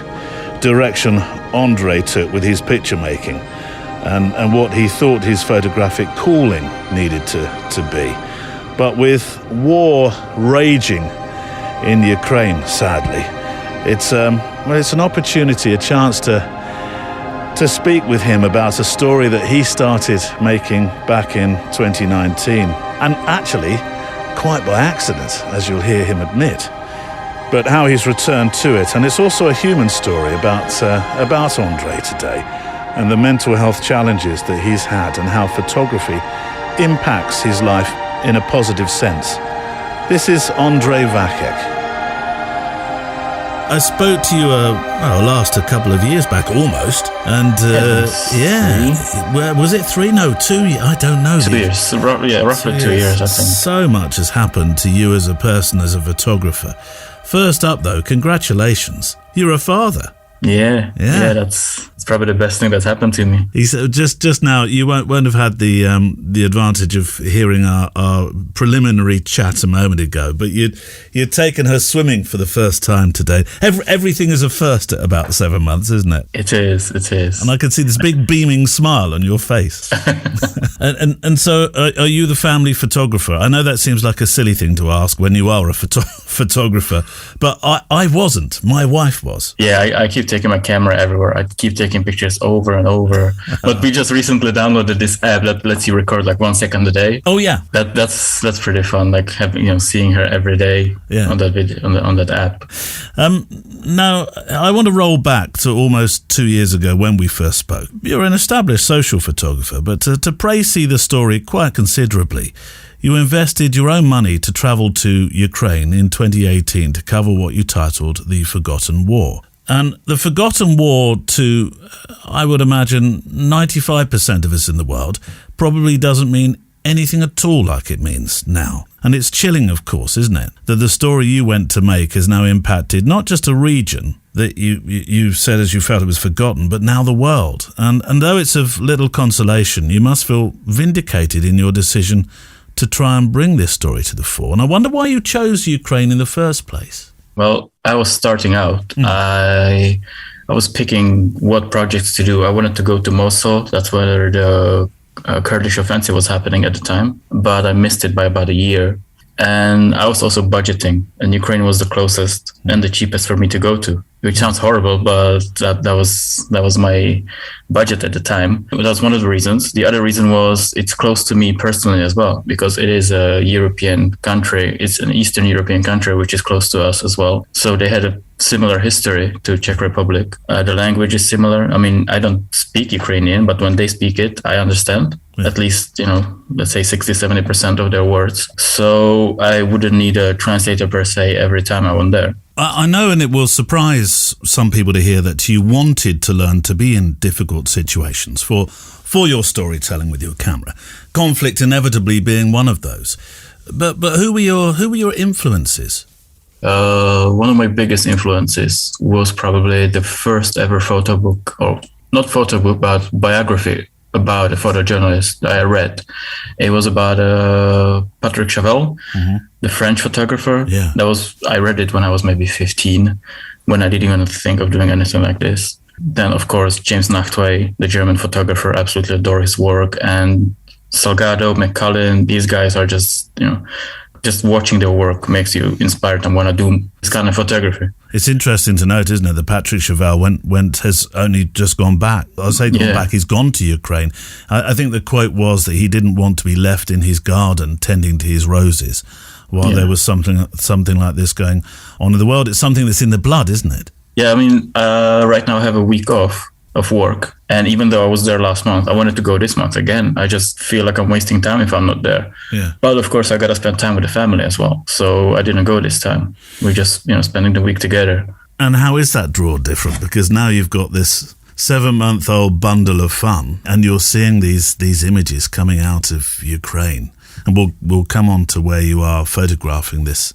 S2: direction Andrei took with his picture making and what he thought his photographic calling needed to be. But with war raging in Ukraine, sadly, it's an opportunity, a chance to speak with him about a story that he started making back in 2019. And actually, quite by accident, as you'll hear him admit. But how he's returned to it. And it's also a human story about Andrei today and the mental health challenges that he's had and how photography impacts his life in a positive sense. This is Andrei Vacek. I spoke to you, last a couple of years back, almost, and was it 3? No, 2. I don't know.
S3: 2 years, roughly 2 years, I think.
S2: So much has happened to you as a person, as a photographer. First up, though, congratulations. You're a father.
S3: Yeah, that's probably the best thing that's happened to me.
S2: He said just now you won't have had the advantage of hearing our preliminary chat a moment ago, but you'd taken her swimming for the first time today. Everything is a first at about 7 months, isn't it?
S3: It is.
S2: And I can see this big beaming smile on your face. and so are you the family photographer? I know that seems like a silly thing to ask when you are a photographer, but I wasn't. My wife was.
S3: Yeah, I keep taking my camera everywhere. I keep taking pictures over and over. But we just recently downloaded this app that lets you record like 1 second a day.
S2: Oh yeah,
S3: that's pretty fun. Like seeing her every day on that video on that app.
S2: Now I want to roll back to almost 2 years ago when we first spoke. You're an established social photographer, but to praise the story quite considerably. you invested your own money to travel to Ukraine in 2018 to cover what you titled The Forgotten War. And the Forgotten War to, I would imagine, 95% of us in the world probably doesn't mean anything at all like it means now. And it's chilling, of course, isn't it, that the story you went to make has now impacted not just a region that you said as you felt it was forgotten, but now the world. And though it's of little consolation, you must feel vindicated in your decision to try and bring this story to the fore. And I wonder why you chose Ukraine in the first place.
S3: Well, I was starting out. I was picking what projects to do. I wanted to go to Mosul. That's where the Kurdish offensive was happening at the time, but I missed it by about a year. And I was also budgeting, and Ukraine was the closest and the cheapest for me to go to, which sounds horrible, but that was my budget at the time. That was one of the reasons. The other reason was it's close to me personally as well, because it is a European country. It's an Eastern European country, which is close to us as well. So they had a similar history to Czech Republic. The language is similar. I mean, I don't speak Ukrainian, but when they speak it, I understand. At least, let's say 60-70% of their words. So I wouldn't need a translator per se every time I went there.
S2: I know, and it will surprise some people to hear that you wanted to learn to be in difficult situations for your storytelling with your camera. Conflict inevitably being one of those. But who were your influences?
S3: One of my biggest influences was probably the first ever photo book, or not photo book, but biography about a photojournalist that I read. It was about Patrick Chauvel, the French photographer.
S2: Yeah.
S3: I read it when I was maybe 15, when I didn't even think of doing anything like this. Then, of course, James Nachtwey, the German photographer, absolutely adore his work. And Salgado, McCullin, these guys are just watching their work makes you inspired and want to do this kind of photography.
S2: It's interesting to note, isn't it, that Patrick Chauvel has only just gone back. I'll say gone back, he's gone to Ukraine. I think the quote was that he didn't want to be left in his garden tending to his roses while there was something like this going on in the world. It's something that's in the blood, isn't it?
S3: Yeah, I mean, right now I have a week off of work. And even though I was there last month, I wanted to go this month again. I just feel like I'm wasting time if I'm not there.
S2: Yeah.
S3: But of course, I got to spend time with the family as well. So I didn't go this time. We're just, spending the week together.
S2: And how is that draw different? Because now you've got this 7-month-old bundle of fun and you're seeing these images coming out of Ukraine. And we'll come on to where you are photographing this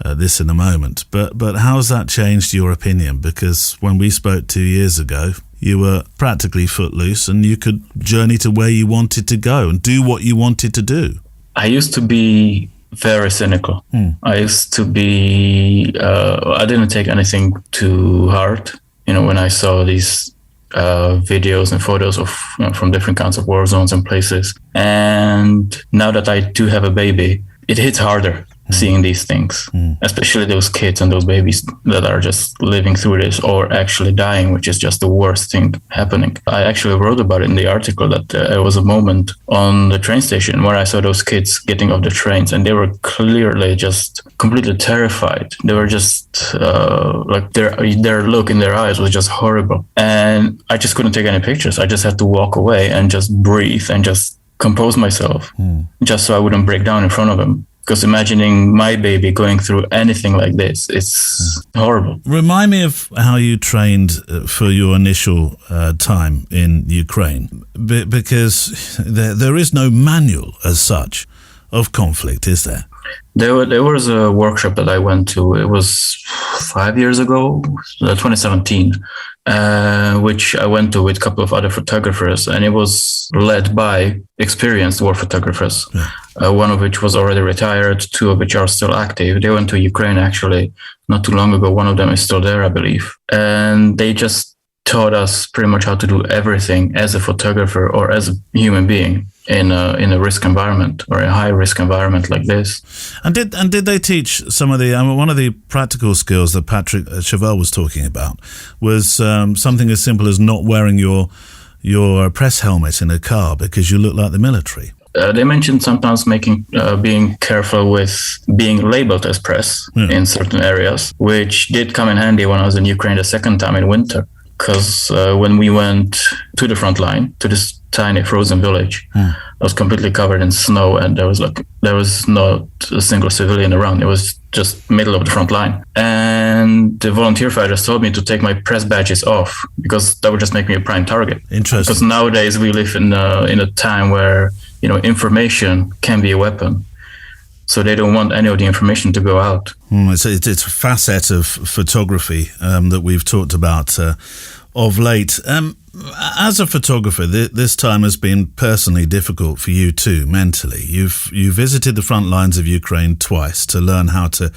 S2: in a moment. But how has that changed your opinion? Because when we spoke 2 years ago, you were practically footloose and you could journey to where you wanted to go and do what you wanted to do.
S3: I used to be very cynical. I used to be, I didn't take anything to heart. When I saw these videos and photos of from different kinds of war zones and places. And now that I do have a baby, it hits harder. Seeing these things, especially those kids and those babies that are just living through this or actually dying, which is just the worst thing happening. I actually wrote about it in the article that there was a moment on the train station where I saw those kids getting off the trains and they were clearly just completely terrified. They were just like their look in their eyes was just horrible. And I just couldn't take any pictures. I just had to walk away and just breathe and just compose myself just so I wouldn't break down in front of them. Because imagining my baby going through anything like this, it's horrible.
S2: Remind me of how you trained for your initial time in Ukraine, because there is no manual as such of conflict, is there?
S3: There was a workshop that I went to. It was 5 years ago, 2017, which I went to with a couple of other photographers, and it was led by experienced war photographers, one of which was already retired, 2 of which are still active. They went to Ukraine actually not too long ago. One of them is still there, I believe. And they just taught us pretty much how to do everything as a photographer or as a human being in a risk environment or a high risk environment like this.
S2: And did they teach some of the one of the practical skills that Patrick Chauvel was talking about was something as simple as not wearing your press helmet in a car because you look like the military?
S3: They mentioned sometimes being careful with being labeled as press in certain areas, which did come in handy when I was in Ukraine the second time in winter. Because when we went to the front line, to this tiny frozen village. It was completely covered in snow, and there was not a single civilian around. It was just middle of the front line. And the volunteer fighters told me to take my press badges off because that would just make me a prime target.
S2: Interesting.
S3: Because nowadays we live in a time where, information can be a weapon. So they don't want any of the information to go out.
S2: It's a facet of photography that we've talked about of late. As a photographer, this time has been personally difficult for you too, mentally. You visited the front lines of Ukraine twice to learn how to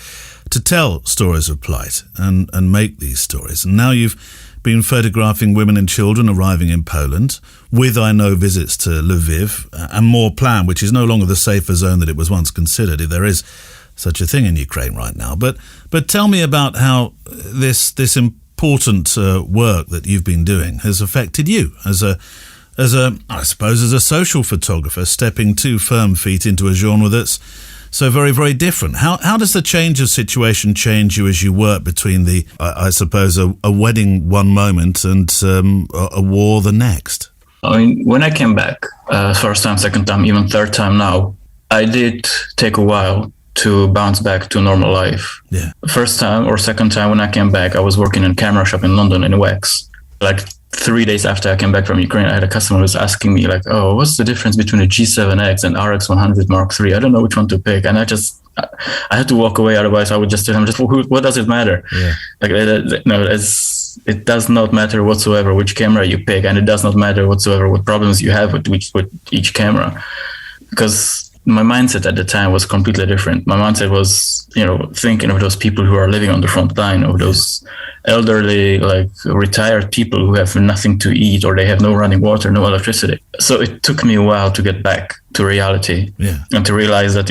S2: tell stories of plight and make these stories. And now you've been photographing women and children arriving in Poland, with, I know, visits to Lviv and more planned, which is no longer the safer zone that it was once considered, if there is such a thing in Ukraine right now. But tell me about how this important work that you've been doing has affected you as a social photographer, stepping 2 firm feet into a genre that's so very, very different. How does the change of situation change you as you work between I suppose, a wedding one moment and a war the next?
S3: I mean, when I came back, first time, second time, even third time now, I did take a while to bounce back to normal life.
S2: Yeah.
S3: First time or second time when I came back, I was working in a camera shop in London in wax. Like 3 days after I came back from Ukraine, I had a customer who was asking me like, "Oh, what's the difference between a G7X and RX100 Mark III? I don't know which one to pick." And I had to walk away. Otherwise I would just tell him, what does it matter?
S2: Yeah.
S3: Like, it does not matter whatsoever which camera you pick. And it does not matter whatsoever what problems you have with each camera, because my mindset at the time was completely different. My mindset was, thinking of those people who are living on the front line, of those elderly, like retired people who have nothing to eat, or they have no running water, no electricity. So it took me a while to get back to reality, and to realize that,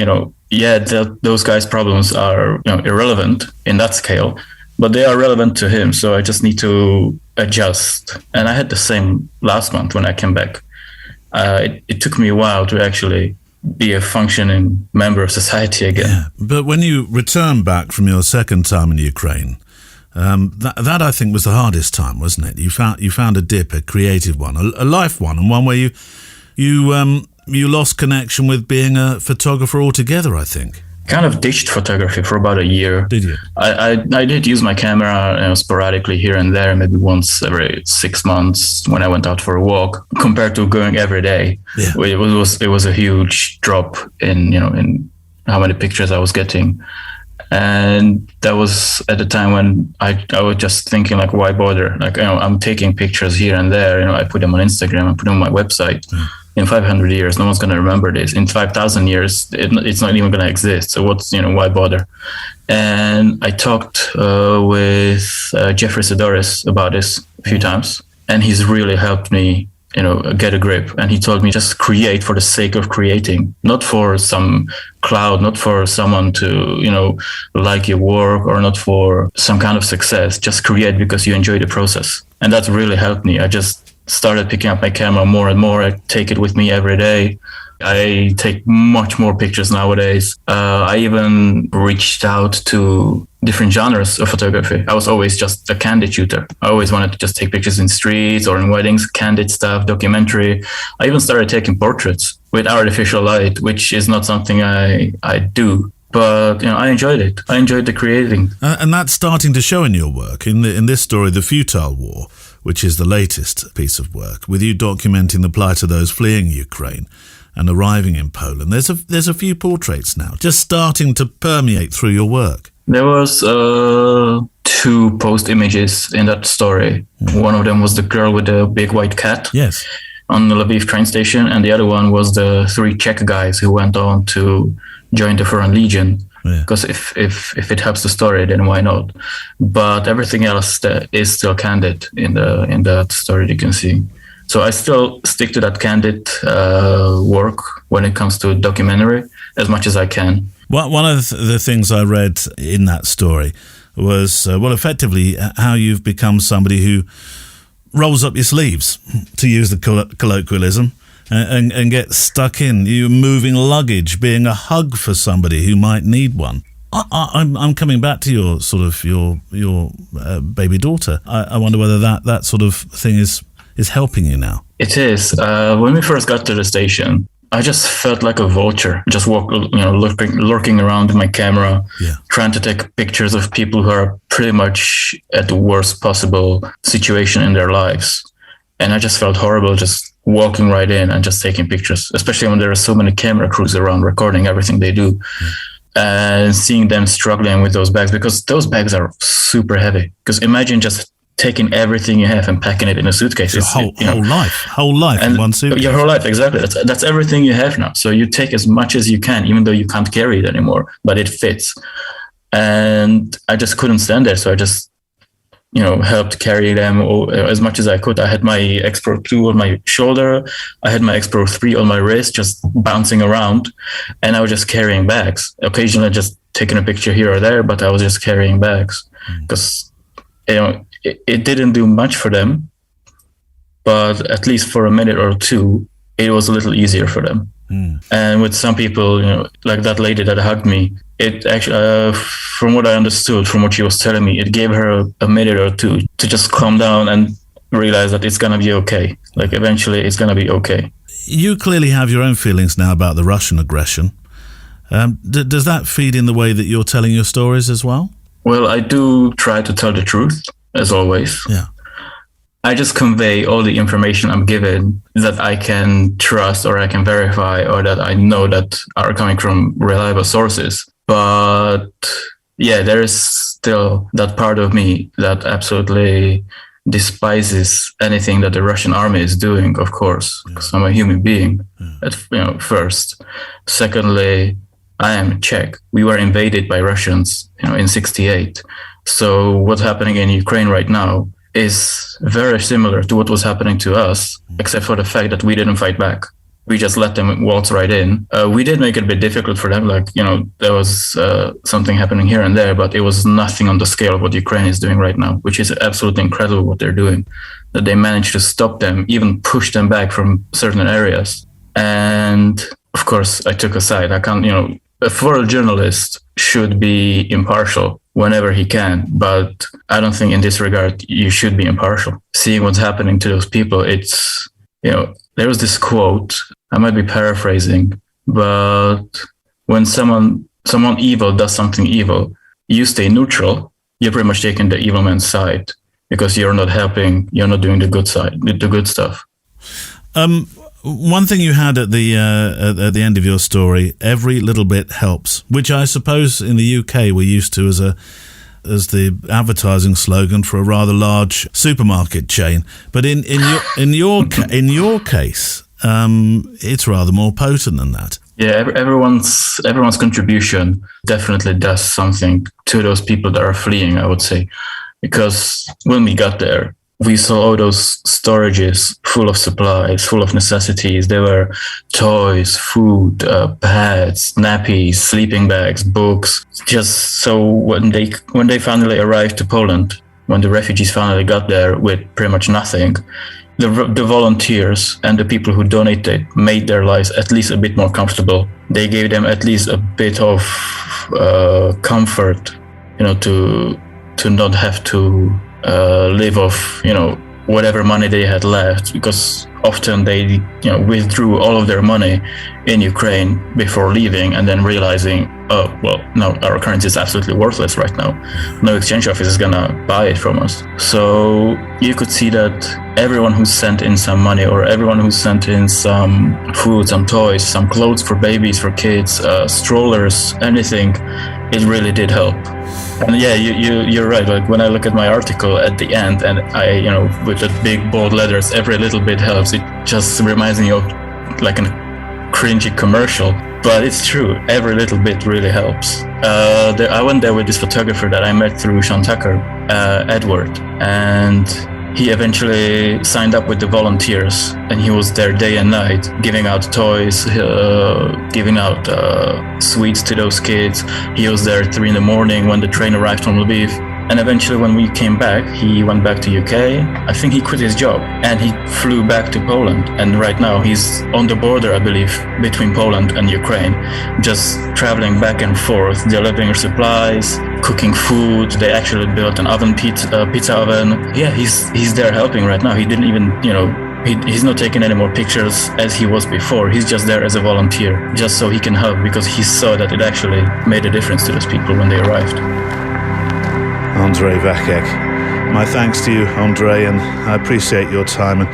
S3: those guys' problems are, irrelevant in that scale, but they are relevant to him. So I just need to adjust. And I had the same last month when I came back. It took me a while to actually be a functioning member of society again.
S2: Yeah. But when you returned back from your second time in Ukraine, that I think was the hardest time, wasn't it? You found a dip, a creative one, a life one, and one where you lost connection with being a photographer altogether, I think.
S3: Kind of ditched photography for about a year.
S2: Did you?
S3: I did use my camera sporadically here and there, maybe once every 6 months when I went out for a walk, compared to going every day.
S2: Yeah.
S3: It was a huge drop in how many pictures I was getting. And that was at the time when I was just thinking, like, why bother? Like, I'm taking pictures here and there. I put them on Instagram, I put them on my website. In 500 years, no one's going to remember this. In 5,000 years, it's not even going to exist. So why bother? And I talked with Jeffrey Sidoris about this a few times, and he's really helped me, get a grip. And he told me, just create for the sake of creating, not for some cloud, not for someone to, like your work, or not for some kind of success. Just create because you enjoy the process. And that really helped me. I just started picking up my camera more and more. I take it with me every day. I take much more pictures nowadays. I even reached out to different genres of photography. I was always just a candid shooter. I always wanted to just take pictures in streets or in weddings, candid stuff, documentary. I even started taking portraits with artificial light, which is not something I do. But I enjoyed it. I enjoyed the creating.
S2: And that's starting to show in your work. In this story, The Futile War, which is the latest piece of work, with you documenting the plight of those fleeing Ukraine and arriving in Poland. There's a few portraits now, just starting to permeate through your work.
S3: There was 2 post images in that story. One of them was the girl with the big white cat.
S2: Yes.
S3: On the Lviv train station, and the other one was the 3 Czech guys who went on to join the Foreign Legion. Because if it helps the story, then why not? But everything else is still candid in that story, you can see. So I still stick to that candid work when it comes to documentary as much as I can.
S2: One of the things I read in that story was, effectively how you've become somebody who rolls up your sleeves, to use the colloquialism, and get stuck in. You moving luggage, being a hug for somebody who might need one. I'm coming back to your baby daughter. I wonder whether that sort of thing is is helping you now.
S3: It is. When we first got to the station, I just felt like a vulture, just lurking around with my camera, trying to take pictures of people who are pretty much at the worst possible situation in their lives. And I just felt horrible just walking right in and just taking pictures, especially when there are so many camera crews around recording everything they do. And seeing them struggling with those bags, because those bags are super heavy. Because imagine just taking everything you have and packing it in a suitcase.
S2: It's whole life in one suitcase.
S3: Your whole life, exactly. That's everything you have now. So you take as much as you can, even though you can't carry it anymore, but it fits. And I just couldn't stand there. So I just, helped carry them as much as I could. I had my X Pro 2 on my shoulder. I had my X Pro 3 on my wrist, just bouncing around. And I was just carrying bags. Occasionally just taking a picture here or there, but I was just carrying bags. Because, it didn't do much for them. But at least for a minute or two, it was a little easier for them. And with some people, like that lady that hugged me, it actually, from what I understood, from what she was telling me, it gave her a minute or two to just calm down and realize that it's going to be okay. Like eventually it's going to be okay.
S2: You clearly have your own feelings now about the Russian aggression. Does that feed in the way that you're telling your stories as well?
S3: Well, I do try to tell the truth, as always.
S2: Yeah.
S3: I just convey all the information I'm given that I can trust or I can verify or that I know that are coming from reliable sources. But yeah, there is still that part of me that absolutely despises anything that the Russian army is doing, of course, because I'm a human being at first. Secondly, I am Czech. We were invaded by Russians, in '68. So what's happening in Ukraine right now is very similar to what was happening to us, except for the fact that we didn't fight back. We just let them waltz right in. We did make it a bit difficult for them. There was something happening here and there, but it was nothing on the scale of what Ukraine is doing right now, which is absolutely incredible what they're doing, that they managed to stop them, even push them back from certain areas. And of course, I took a side. I can't, a foreign journalist should be impartial whenever he can, but I don't think in this regard you should be impartial. Seeing what's happening to those people, it's, there was this quote, I might be paraphrasing, but when someone evil does something evil, you stay neutral, you're pretty much taking the evil man's side because you're not helping, you're not doing the good side, the good stuff.
S2: One thing you had at the end of your story, every little bit helps, which I suppose in the UK we're used to as the advertising slogan for a rather large supermarket chain. But in your case, it's rather more potent than that.
S3: Yeah, everyone's contribution definitely does something to those people that are fleeing, I would say, because when we got there, we saw all those storages full of supplies, full of necessities. There were toys, food, pads, nappies, sleeping bags, books. Just so when they finally arrived to Poland, when the refugees finally got there with pretty much nothing, the volunteers and the people who donated made their lives at least a bit more comfortable. They gave them at least a bit of comfort, to not have to live off, whatever money they had left, because often they, withdrew all of their money in Ukraine before leaving and then realizing, oh, well, no, our currency is absolutely worthless right now. No exchange office is gonna buy it from us. So you could see that everyone who sent in some money or everyone who sent in some food, some toys, some clothes for babies, for kids, strollers, anything, it really did help. And yeah, you're right. Like when I look at my article at the end and I, with the big bold letters, every little bit helps. It just reminds me of like a cringy commercial, but it's true. Every little bit really helps. I went there with this photographer that I met through Sean Tucker, Edward, and he eventually signed up with the volunteers and he was there day and night giving out toys, giving out sweets to those kids. He was there at 3 a.m. when the train arrived from Lviv And eventually when we came back, he went back to UK. I think he quit his job and he flew back to Poland. And right now he's on the border, I believe, between Poland and Ukraine, just traveling back and forth, delivering supplies, cooking food. They actually built an pizza oven. Yeah, he's there helping right now. He didn't even, he's not taking any more pictures as he was before. He's just there as a volunteer, just so he can help, because he saw that it actually made a difference to those people when they arrived.
S2: Andrei Vacek. My thanks to you, Andrei, and I appreciate your time.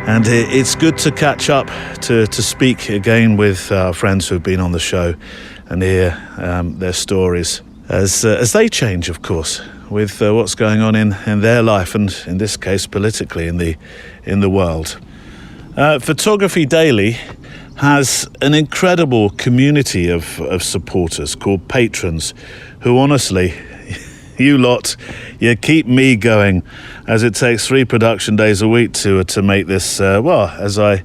S2: And it's good to catch up, to speak again with our friends who've been on the show and hear their stories as they change, of course, with what's going on in their life and, in this case, politically in the world. Photography Daily has an incredible community of supporters called patrons who, honestly, you lot, you keep me going, as it takes 3 production days a week to make this, as I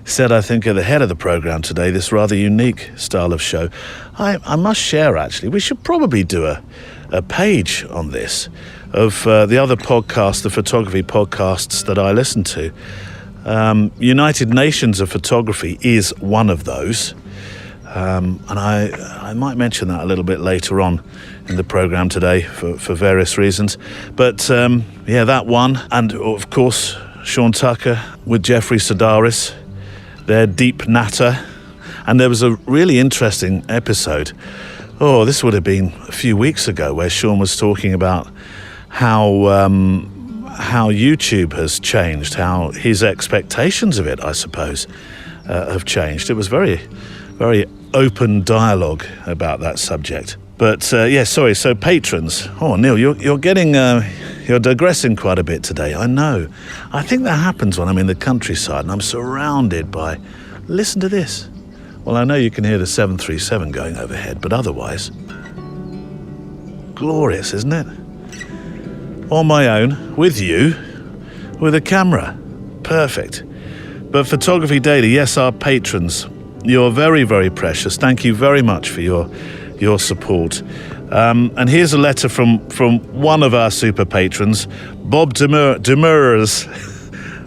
S2: said, I think at the head of the programme today, this rather unique style of show. I must share, actually, we should probably do a page on this of the other podcasts, the photography podcasts that I listen to. United Nations of Photography is one of those. And I might mention that a little bit later on in the programme today for various reasons. But that one. And of course, Sean Tucker with Jeffrey Sedaris, their Deep Natter. And there was a really interesting episode. This would have been a few weeks ago, where Sean was talking about how YouTube has changed, how his expectations of it, I suppose, have changed. It was very, very open dialogue about that subject. But so patrons. Neil, you're getting you're digressing quite a bit today. I know. I think that happens when I'm in the countryside and I'm surrounded by. Listen to this. Well, I know you can hear the 737 going overhead, but otherwise, glorious, isn't it? On my own, with you, with a camera, perfect. But Photography Daily, yes, our patrons. You're very, very precious. Thank you very much for your support. And here's a letter from one of our super patrons, Bob Demers.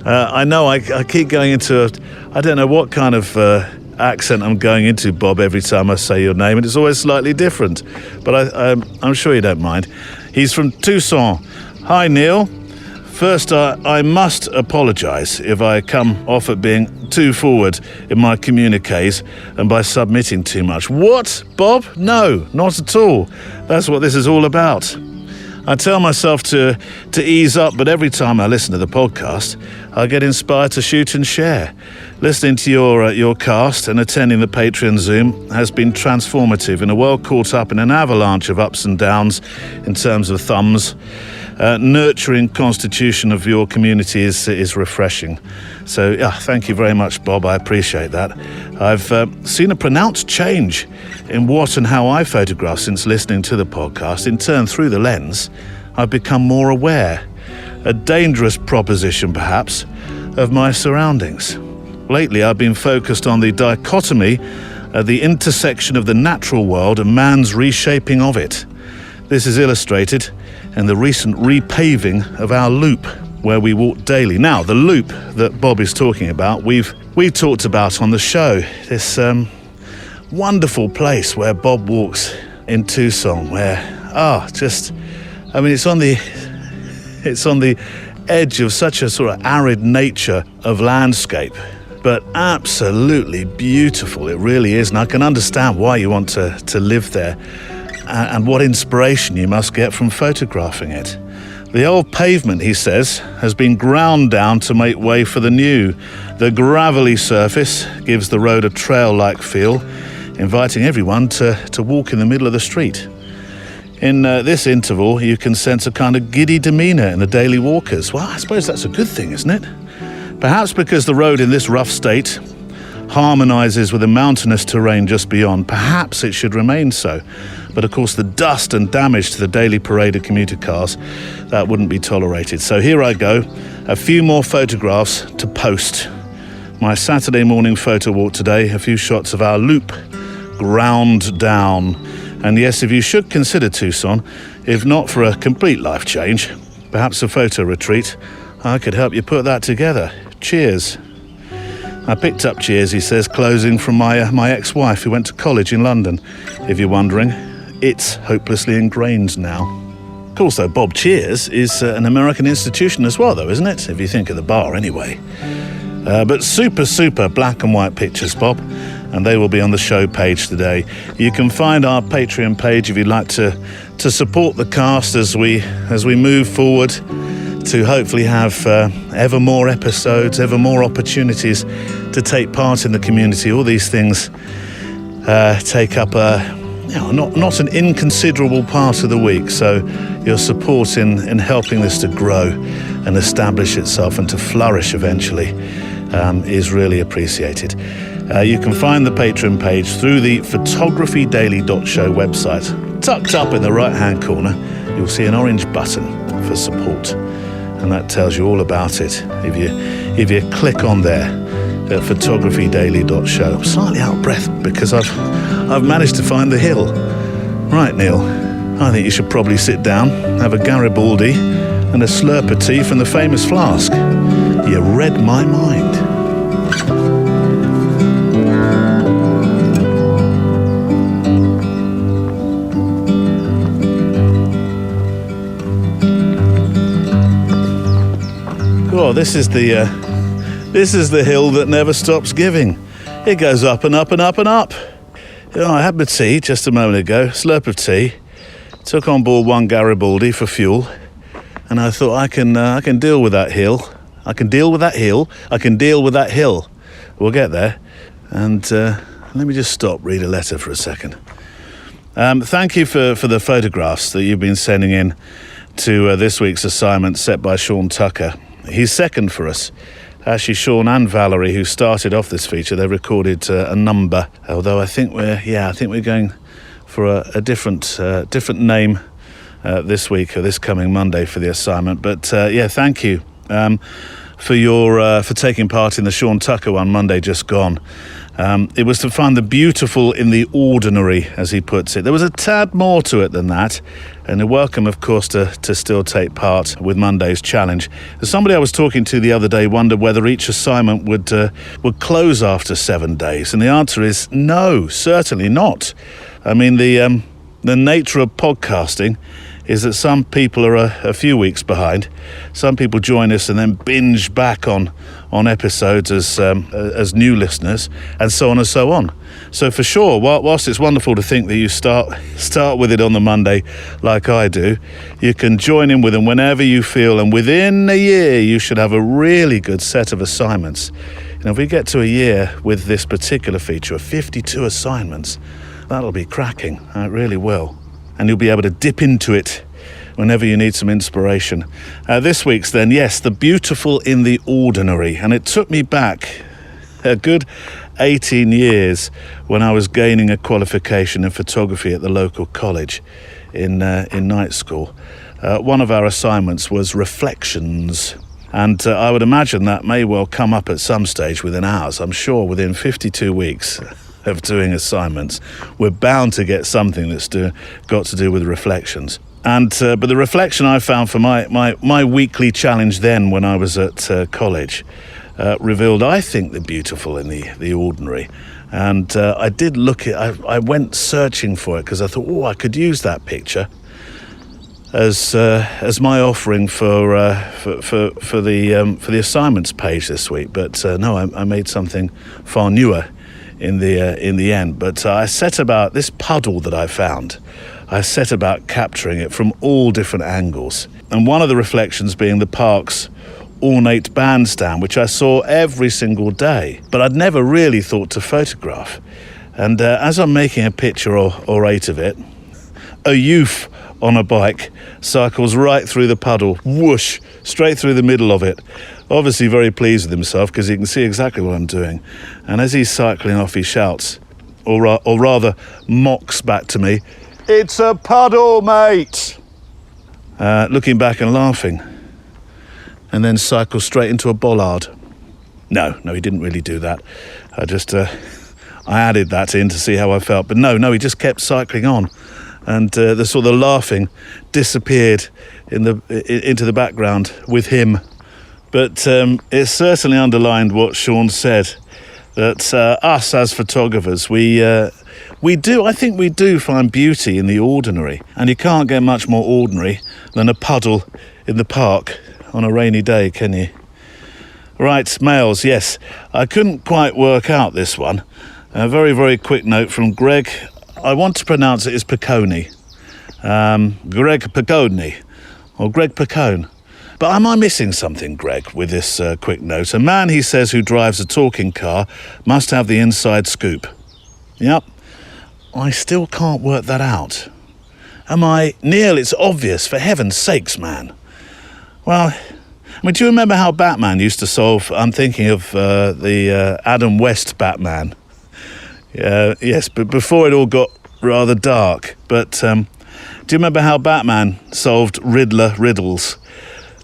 S2: I know I keep going into I don't know what kind of accent I'm going into, Bob, every time I say your name, and it's always slightly different. But I'm sure you don't mind. He's from Tucson. Hi, Neil. First, I must apologise if I come off at being too forward in my communiques and by submitting too much. What, Bob? No, not at all. That's what this is all about. I tell myself to ease up, but every time I listen to the podcast, I get inspired to shoot and share. Listening to your cast and attending the Patreon Zoom has been transformative in a world caught up in an avalanche of ups and downs in terms of thumbs. Nurturing constitution of your community is refreshing. So, thank you very much, Bob. I appreciate that. I've seen a pronounced change in what and how I photograph since listening to the podcast. In turn, through the lens, I've become more aware, a dangerous proposition perhaps, of my surroundings. Lately, I've been focused on the dichotomy at the intersection of the natural world and man's reshaping of it. This is illustrated in the recent repaving of our loop, where we walk daily. Now, the loop that Bob is talking about, we've talked about on the show. This wonderful place where Bob walks in Tucson, where it's on the edge of such a sort of arid nature of landscape, but absolutely beautiful. It really is, and I can understand why you want to live there. And what inspiration you must get from photographing it. The old pavement, he says, has been ground down to make way for the new. The gravelly surface gives the road a trail-like feel, inviting everyone to walk in the middle of the street. In this interval, you can sense a kind of giddy demeanour in the daily walkers. Well, I suppose that's a good thing, isn't it? Perhaps because the road in this rough state harmonises with the mountainous terrain just beyond. Perhaps it should remain so. But of course, the dust and damage to the daily parade of commuter cars, that wouldn't be tolerated. So here I go, a few more photographs to post. My Saturday morning photo walk today, a few shots of our loop, ground down, And yes, if you should consider Tucson, if not for a complete life change, perhaps a photo retreat, I could help you put that together. Cheers. I picked up Cheers, he says, closing from my ex-wife who went to college in London. If you're wondering, it's hopelessly ingrained now. Of course, though, Bob Cheers is an American institution as well, though, isn't it? If you think of the bar, anyway. But super black and white pictures, Bob, and they will be on the show page today. You can find our Patreon page if you'd like to support the cast as we move forward to hopefully have ever more episodes, ever more opportunities to take part in the community. All these things take up not an inconsiderable part of the week, so your support in helping this to grow and establish itself and to flourish eventually is really appreciated. You can find the Patreon page through the photographydaily.show website. Tucked up in the right-hand corner, you'll see an orange button for support, and that tells you all about it. If you click on there at photographydaily.show. I'm slightly out of breath because I've managed to find the hill. Right, Neil, I think you should probably sit down, have a Garibaldi and a slurp of tea from the famous flask. You read my mind. Oh, this is the hill that never stops giving. It goes up and up and up and up. You know, I had my tea just a moment ago, slurp of tea, took on board one Garibaldi for fuel, and I thought I can deal with that hill. I can deal with that hill. I can deal with that hill. We'll get there. And let me just stop, read a letter for a second. Thank you for the photographs that you've been sending in to this week's assignment set by Sean Tucker. He's second for us. Actually, Sean and Valerie, who started off this feature, they recorded a number. Although I think we're going for a different name this week or this coming Monday for the assignment. But thank you for taking part in the Sean Tucker one Monday just gone. It was to find the beautiful in the ordinary, as he puts it. There was a tad more to it than that, and you're welcome, of course, to still take part with Monday's challenge. Somebody I was talking to the other day wondered whether each assignment would close after 7 days, and the answer is no, certainly not. I mean, the nature of podcasting is that some people are a few weeks behind. Some people join us and then binge back on episodes as new listeners, and so on and so on. So for sure, whilst it's wonderful to think that you start with it on the Monday like I do, you can join in with them whenever you feel, and within a year you should have a really good set of assignments. You know, if we get to a year with this particular feature of 52 assignments, that'll be cracking. It really will. And you'll be able to dip into it whenever you need some inspiration. This week's then, yes, the beautiful in the ordinary. And it took me back a good 18 years when I was gaining a qualification in photography at the local college in night school. One of our assignments was reflections. And I would imagine that may well come up at some stage within ours. I'm sure within 52 weeks of doing assignments, we're bound to get something that's got to do with reflections. And but the reflection I found for my weekly challenge then when I was at college revealed, I think, the beautiful in the ordinary. And I did look at, I went searching for it because I thought, I could use that picture as my offering for the assignments page this week. But no, I made something far newer in the end. But I set about this puddle that I found. I set about capturing it from all different angles. And one of the reflections being the park's ornate bandstand, which I saw every single day, but I'd never really thought to photograph. And as I'm making a picture or eight of it, a youth on a bike cycles right through the puddle, whoosh, straight through the middle of it. Obviously very pleased with himself because he can see exactly what I'm doing. And as he's cycling off, he shouts, or rather mocks back to me, "It's a puddle, mate!" Looking back and laughing, and then cycles straight into a bollard. No, he didn't really do that. I added that in to see how I felt. But no, he just kept cycling on. and the sort of laughing disappeared into the background with him. But it certainly underlined what Sean said, that us as photographers, we do find beauty in the ordinary, and you can't get much more ordinary than a puddle in the park on a rainy day, can you? Right, mails, yes. I couldn't quite work out this one. A very, very quick note from Greg. I want to pronounce it as Piccone. Greg Piccone, or Greg Piccone. But am I missing something, Greg, with this quick note? A man, he says, who drives a talking car must have the inside scoop. Yep. I still can't work that out. Am I... Neil, it's obvious, for heaven's sakes, man. Well, I mean, do you remember how Batman used to solve... I'm thinking of the Adam West Batman. Yes, but before it all got rather dark. But do you remember how Batman solved Riddler riddles?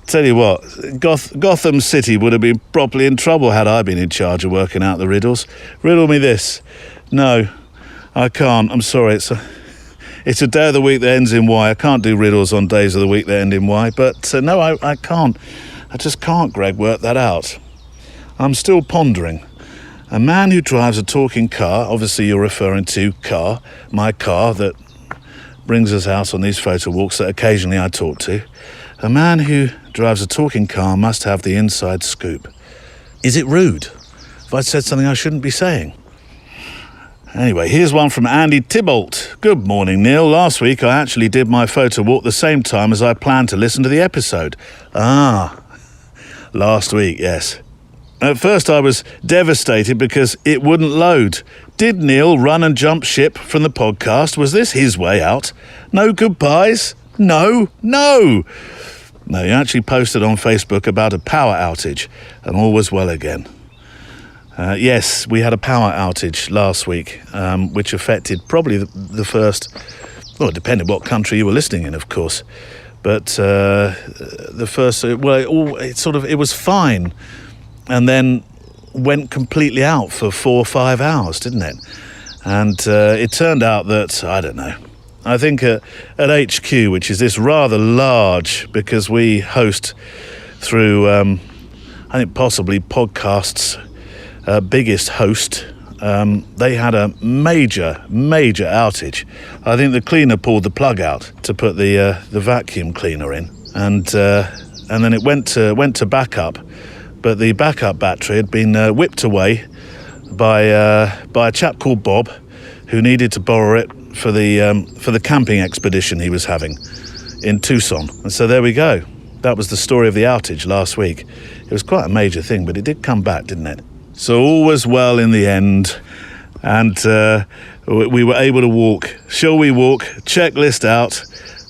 S2: Tell you what, Gotham City would have been properly in trouble had I been in charge of working out the riddles. Riddle me this. No, I can't. I'm sorry. It's a day of the week that ends in Y. I can't do riddles on days of the week that end in Y. But no, I can't. I just can't, Greg, work that out. I'm still pondering. A man who drives a talking car, obviously you're referring to car, my car that brings us out on these photo walks that occasionally I talk to. A man who drives a talking car must have the inside scoop. Is it rude if I said something I shouldn't be saying? Anyway, here's one from Andy Tybalt. Good morning, Neil. Last week I actually did my photo walk the same time as I planned to listen to the episode. Last week, yes. At first I was devastated because it wouldn't load. Did Neil run and jump ship from the podcast? Was this his way out? No goodbyes? No. No, he actually posted on Facebook about a power outage, and all was well again. Yes, we had a power outage last week, which affected probably the first, well, it depended what country you were listening in, of course. But the first, it was fine, and then went completely out for 4 or 5 hours, didn't it? And it turned out that, I don't know, I think at HQ, which is this rather large, because we host through, I think possibly podcast's biggest host, they had a major outage. I think the cleaner pulled the plug out to put the vacuum cleaner in, and then it went to backup, but the backup battery had been whipped away by a chap called Bob, who needed to borrow it for the camping expedition he was having in Tucson. And so there we go. That was the story of the outage last week. It was quite a major thing, but it did come back, didn't it? So all was well in the end, and we were able to walk. Shall we walk? Checklist out.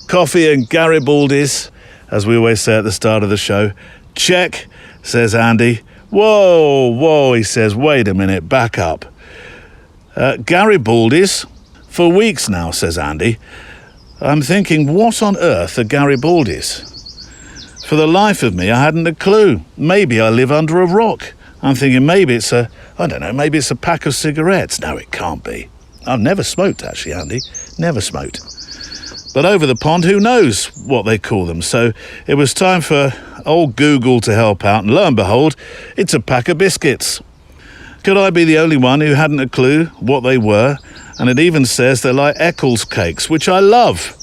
S2: Coffee and Garibaldi's, as we always say at the start of the show. Check, says Andy. Whoa, he says, wait a minute, back up. Garibaldi's? For weeks now, says Andy. I'm thinking, what on earth are Garibaldi's? For the life of me, I hadn't a clue. Maybe I live under a rock. I'm thinking maybe it's maybe it's a pack of cigarettes. No, it can't be. I've never smoked, actually, Andy. Never smoked. But over the pond, who knows what they call them? So it was time for old Google to help out, and lo and behold, it's a pack of biscuits. Could I be the only one who hadn't a clue what they were? And it even says they're like Eccles cakes, which I love.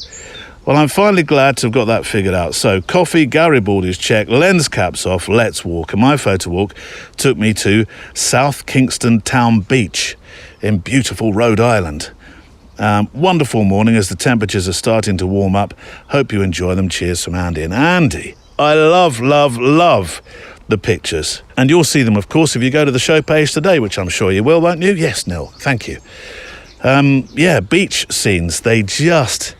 S2: Well, I'm finally glad to have got that figured out. So, coffee, Garibaldi's check, lens caps off, let's walk. And my photo walk took me to South Kingston Town Beach in beautiful Rhode Island. Wonderful morning as the temperatures are starting to warm up. Hope you enjoy them. Cheers from Andy. And Andy, I love the pictures. And you'll see them, of course, if you go to the show page today, which I'm sure you will, won't you? Yes, Neil. Thank you. Beach scenes, they just...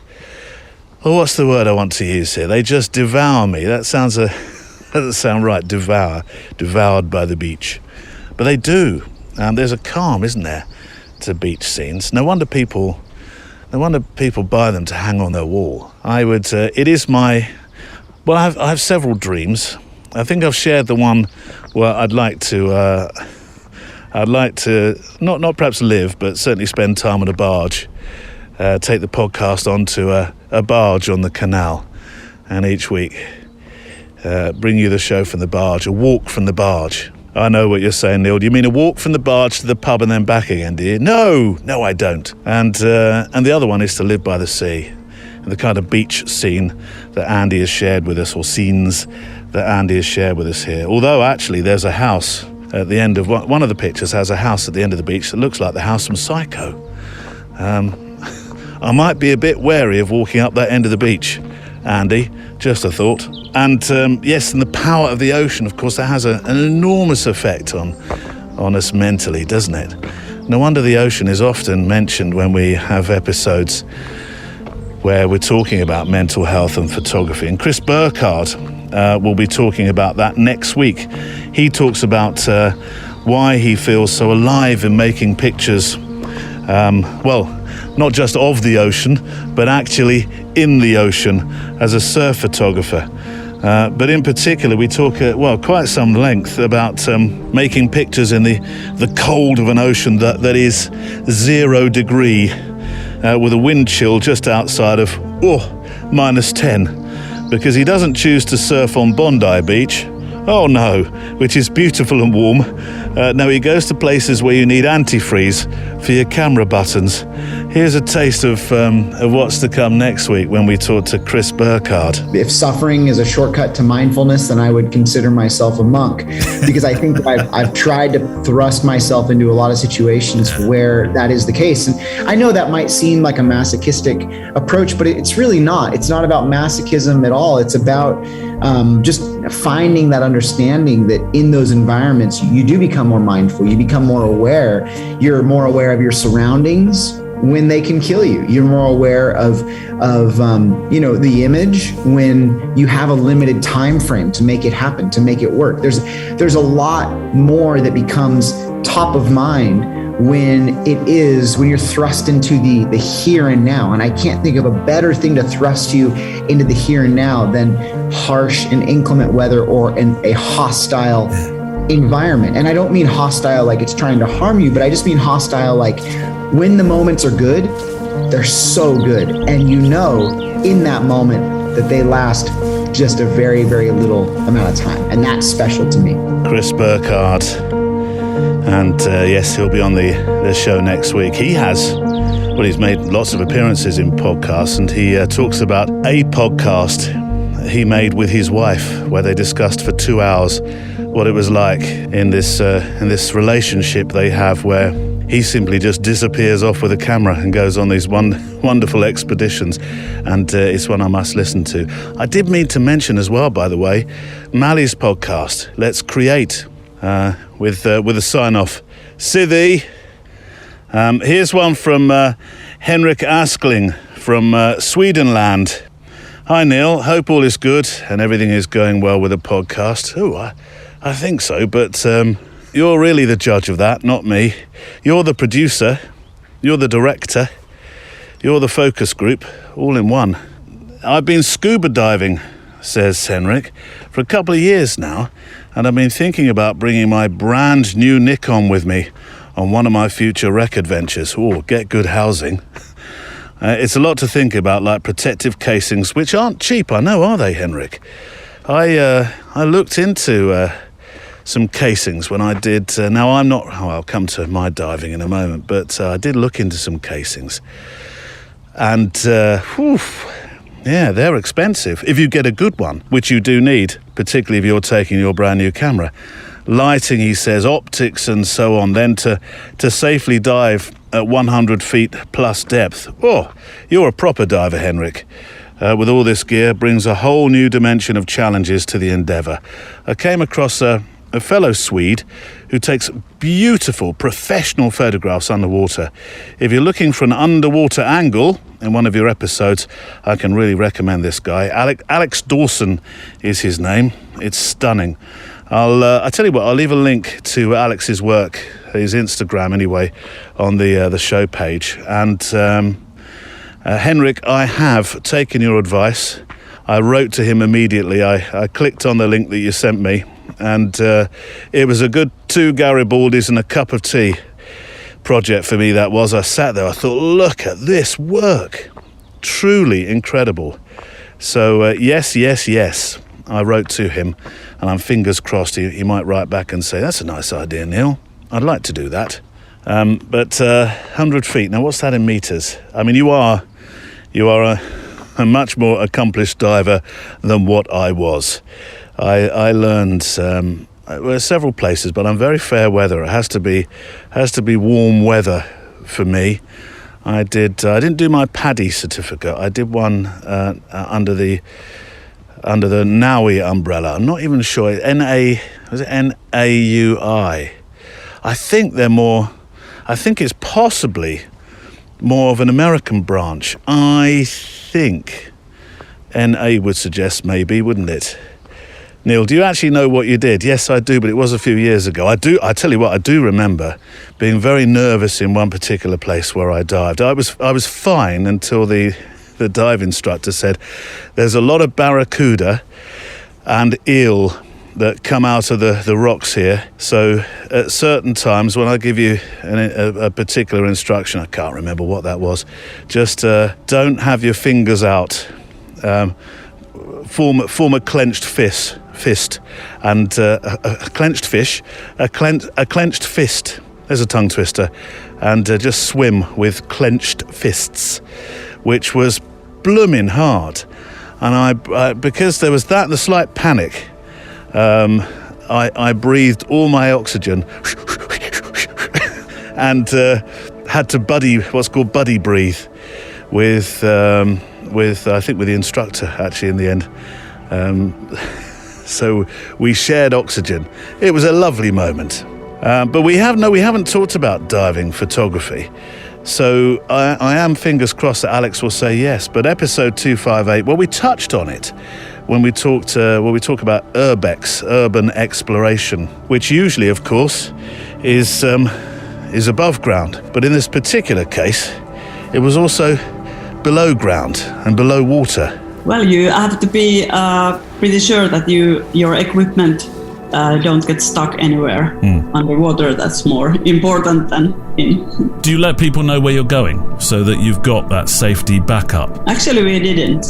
S2: Oh, what's the word I want to use here? They just devour me. That doesn't sound right, devoured by the beach. But they do. There's a calm, isn't there, to beach scenes. No wonder people buy them to hang on their wall. It is my... Well, I have several dreams. I think I've shared the one where I'd like to not perhaps live, but certainly spend time on a barge take the podcast onto a barge on the canal, and each week bring you the show from the barge, a walk from the barge. I know what you're saying, Neil. Do you mean a walk from the barge to the pub and then back again, do you? No, I don't. And the other one is to live by the sea. And the kind of beach scene that Andy has shared with us, or scenes that Andy has shared with us here. Although, actually, there's a house at the end of one of the pictures has a house at the end of the beach that looks like the house from Psycho. I might be a bit wary of walking up that end of the beach, Andy, just a thought. And yes, and the power of the ocean, of course, that has an enormous effect on us mentally, doesn't it? No wonder the ocean is often mentioned when we have episodes where we're talking about mental health and photography. And Chris Burkhardt will be talking about that next week. He talks about why he feels so alive in making pictures, not just of the ocean, but actually in the ocean as a surf photographer. But in particular, we talk quite some length about making pictures in the cold of an ocean that is 0 degree, with a wind chill just outside of -10, because he doesn't choose to surf on Bondi Beach. Oh no, which is beautiful and warm. No, he goes to places where you need antifreeze for your camera buttons. Here's a taste of what's to come next week when we talk to Chris Burkhardt.
S6: If suffering is a shortcut to mindfulness, then I would consider myself a monk, because I think that I've tried to thrust myself into a lot of situations where that is the case. And I know that might seem like a masochistic approach, but it's really not. It's not about masochism at all. It's about just finding that understanding that in those environments, you do become more mindful, you become more aware. You're more aware of your surroundings when they can kill you. You're more aware of the image when you have a limited time frame to make it happen, to make it work. There's a lot more that becomes top of mind when you're thrust into the here and now. And I can't think of a better thing to thrust you into the here and now than harsh and inclement weather or a hostile environment. And I don't mean hostile like it's trying to harm you, but I just mean hostile like when the moments are good, they're so good. And you know in that moment that they last just a very, very little amount of time. And that's special to me.
S2: Chris Burkhardt. And yes, he'll be on the show next week. He's made lots of appearances in podcasts, and he talks about a podcast he made with his wife where they discussed for 2 hours what it was like in this relationship they have, where he simply just disappears off with a camera and goes on these wonderful expeditions. And it's one I must listen to. I did mean to mention as well, by the way, Mally's podcast, Let's Create, with a sign-off. Sithy. Here's one from Henrik Askling from Swedenland. Hi Neil, hope all is good and everything is going well with the podcast. Oh, I think so, but you're really the judge of that, not me. You're the producer, you're the director, you're the focus group, all in one. I've been scuba diving, says Henrik, for a couple of years now, and I've been thinking about bringing my brand new Nikon with me on one of my future wreck adventures. Oh, get good housing. It's a lot to think about, like protective casings, which aren't cheap, I know, are they, Henrik? I looked into some casings when I did. Now, I'll come to my diving in a moment, but I did look into some casings. And, yeah, they're expensive if you get a good one, which you do need, particularly if you're taking your brand new camera. Lighting, he says, optics and so on, then to safely dive at 100 feet plus depth. Oh, you're a proper diver, Henrik. With all this gear, brings a whole new dimension of challenges to the endeavour. I came across a fellow Swede who takes beautiful professional photographs underwater. If you're looking for an underwater angle in one of your episodes, I can really recommend this guy. Alex Dawson is his name. It's stunning. I'll tell you what, I'll leave a link to Alex's work, his Instagram anyway, on the show page. And Henrik, I have taken your advice. I wrote to him immediately. I clicked on the link that you sent me, and it was a good 2 Garibaldis and a cup of tea. project for me that was. I sat there, I thought, look at this work. Truly incredible. So yes, I wrote to him, and I'm fingers crossed he might write back and say, that's a nice idea, Neil. I'd like to do that. But 100 feet, now what's that in meters? I mean, you are a much more accomplished diver than what I was. I learned several places, but I'm very fair weather. It has to be warm weather for me. I didn't do my PADI certificate. I did one under the NAUI umbrella. I'm not even sure. Was it NAUI? I think it's possibly more of an American branch. I think NA would suggest maybe, wouldn't it? Neil, do you actually know what you did? Yes, I do, but it was a few years ago. I tell you what, I do remember being very nervous in one particular place where I dived. I was fine until the dive instructor said, there's a lot of barracuda and eel that come out of the rocks here. So at certain times when I give you a particular instruction, I can't remember what that was, just don't have your fingers out. Form a clenched fist, and a clenched fish, a clenched fist. There's a tongue twister, and just swim with clenched fists, which was blooming hard. And I because there was that and the slight panic, I breathed all my oxygen and had to what's called buddy breathe with I think with the instructor actually in the end. So we shared oxygen. It was a lovely moment. But we haven't talked about diving photography. So I am fingers crossed that Alex will say yes. But episode 258, well, we touched on it when we talk about urbex, urban exploration, which usually, of course, is above ground. But in this particular case, it was also below ground and below water.
S7: Well, you have to be pretty sure that your equipment don't get stuck anywhere underwater. That's more important than in.
S8: Do you let people know where you're going so that you've got that safety backup?
S7: Actually, we didn't.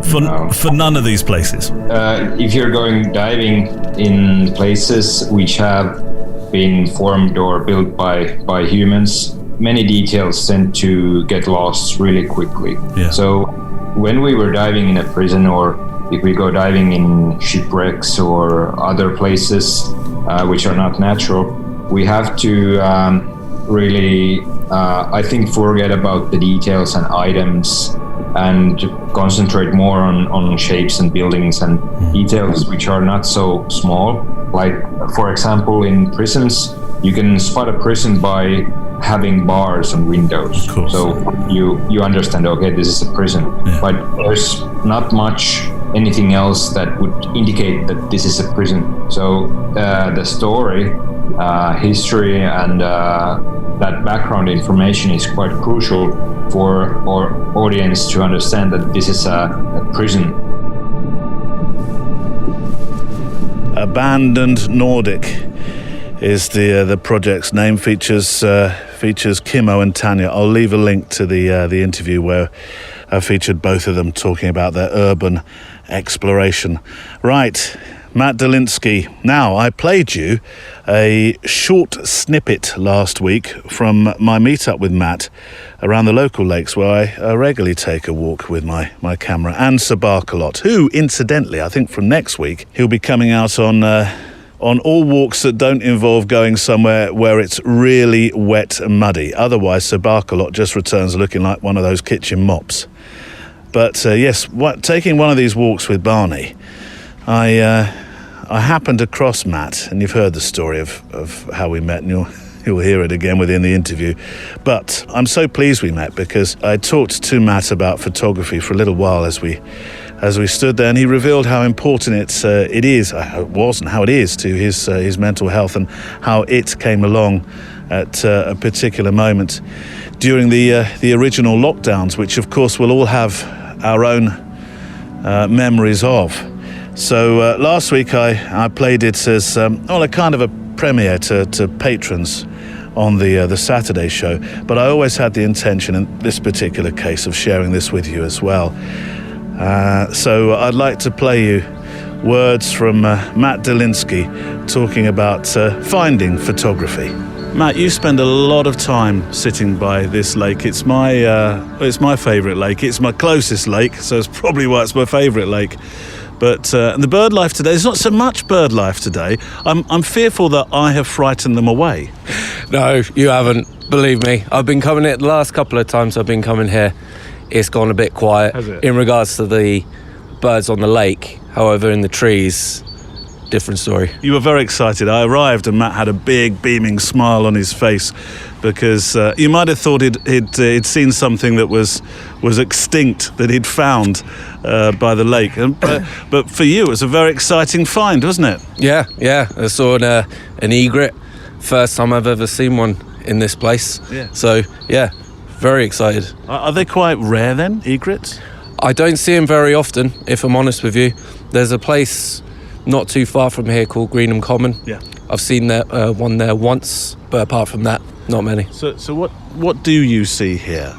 S8: For none of these places?
S9: If you're going diving in places which have been formed or built by humans, many details tend to get lost really quickly.
S8: Yeah.
S9: So when we were diving in a prison, or if we go diving in shipwrecks or other places which are not natural, we have to really, I think, forget about the details and items and concentrate more on shapes and buildings and details which are not so small. Like, for example, in prisons, you can spot a prison by having bars and windows.
S8: Of course.
S9: So you understand, okay, this is a prison.
S8: Yeah.
S9: But there's not much anything else that would indicate that this is a prison. So the story, history, and that background information is quite crucial for our audience to understand that this is a prison.
S2: Abandoned Nordic is the project's name. Features Kimmo and Tanya. I'll leave a link to the interview where I featured both of them talking about their urban exploration. Right, Matt Dolinsky. Now, I played you a short snippet last week from my meetup with Matt around the local lakes where I regularly take a walk with my camera, and Sir Barkalot, who, incidentally, I think from next week, he'll be coming out on all walks that don't involve going somewhere where it's really wet and muddy. Otherwise, Sir Barkalot just returns looking like one of those kitchen mops. But yes, taking one of these walks with Barney, I happened across Matt, and you've heard the story of how we met, and you'll hear it again within the interview. But I'm so pleased we met because I talked to Matt about photography for a little while as we stood there, and he revealed how important it was and how it is to his mental health, and how it came along at a particular moment during the original lockdowns, which of course we'll all have our own memories of. So last week I played it as a kind of a premiere to patrons on the Saturday show, but I always had the intention in this particular case of sharing this with you as well. So I'd like to play you words from Matt Delinsky talking about finding photography. Matt, you spend a lot of time sitting by this lake. It's my favourite lake. It's my closest lake, so it's probably why it's my favourite lake. But the bird life today, there's not so much bird life today. I'm fearful that I have frightened them away.
S10: No, you haven't. Believe me. I've been coming here, the last couple of times I've been coming here, it's gone a bit quiet.
S2: Has it?
S10: In regards to the birds on the lake. However, in the trees, different story.
S2: You were very excited. I arrived and Matt had a big beaming smile on his face because you might have thought he'd seen something that was extinct, that he'd found by the lake. But for you, it was a very exciting find, wasn't it?
S10: Yeah. I saw an egret. First time I've ever seen one in this place.
S2: Yeah.
S10: So, yeah, very excited.
S2: Are they quite rare then, egrets?
S10: I don't see them very often, if I'm honest with you. There's a place not too far from here called Greenham Common.
S2: Yeah.
S10: I've seen one there once, but apart from that, not many.
S2: So what do you see here?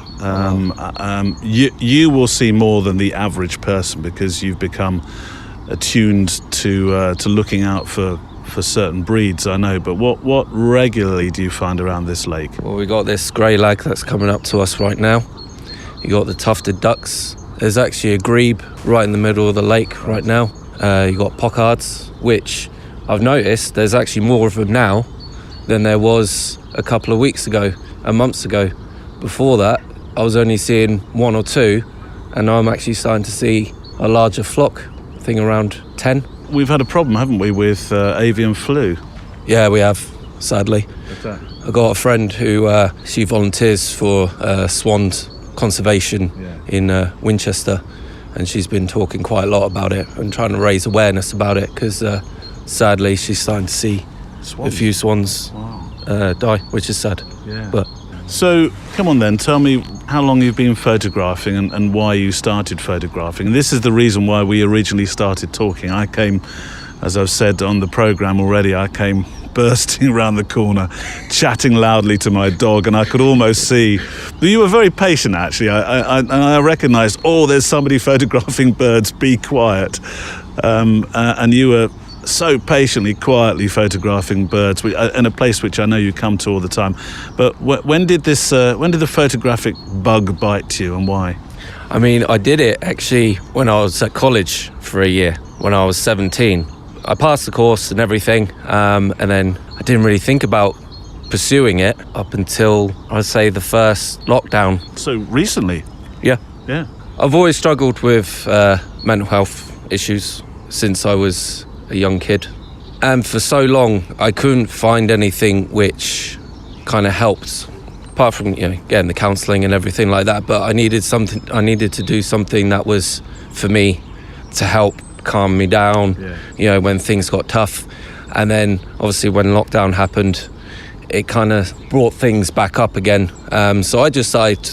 S2: You will see more than the average person because you've become attuned to looking out for certain breeds, I know. But what regularly do you find around this lake?
S10: Well, we got this grey lag that's coming up to us right now. You got the tufted ducks. There's actually a grebe right in the middle of the lake right now. You got pockards, which I've noticed there's actually more of them now than there was a couple of weeks ago and months ago. Before that, I was only seeing one or two, and now I'm actually starting to see a larger flock, I think around 10.
S2: We've had a problem, haven't we, with avian flu?
S10: Yeah, we have, sadly.
S2: What's that?
S10: I got a friend who she volunteers for swans conservation in Winchester, and she's been talking quite a lot about it and trying to raise awareness about it because sadly she's starting to see a few swans die, which is sad.
S2: Yeah.
S10: But
S2: so come on then, tell me how long you've been photographing and why you started photographing. This is the reason why we originally started talking. I came, as I've said on the programme already, I came bursting around the corner, chatting loudly to my dog, and I could almost see. You were very patient, actually. I recognised, there's somebody photographing birds, be quiet. And you were so patiently, quietly photographing birds in a place which I know you come to all the time. But when did the photographic bug bite you, and why?
S10: I mean, I did it actually when I was at college for a year, when I was 17. I passed the course and everything, and then I didn't really think about pursuing it up until, I'd say, the first lockdown.
S2: So recently?
S10: Yeah.
S2: I've
S10: always struggled with mental health issues since I was a young kid. And for so long, I couldn't find anything which kind of helped, apart from, getting the counselling and everything like that. But I needed to do something that was, for me, to help calm me down, when things got tough. And then obviously when lockdown happened, it kind of brought things back up again. So I just started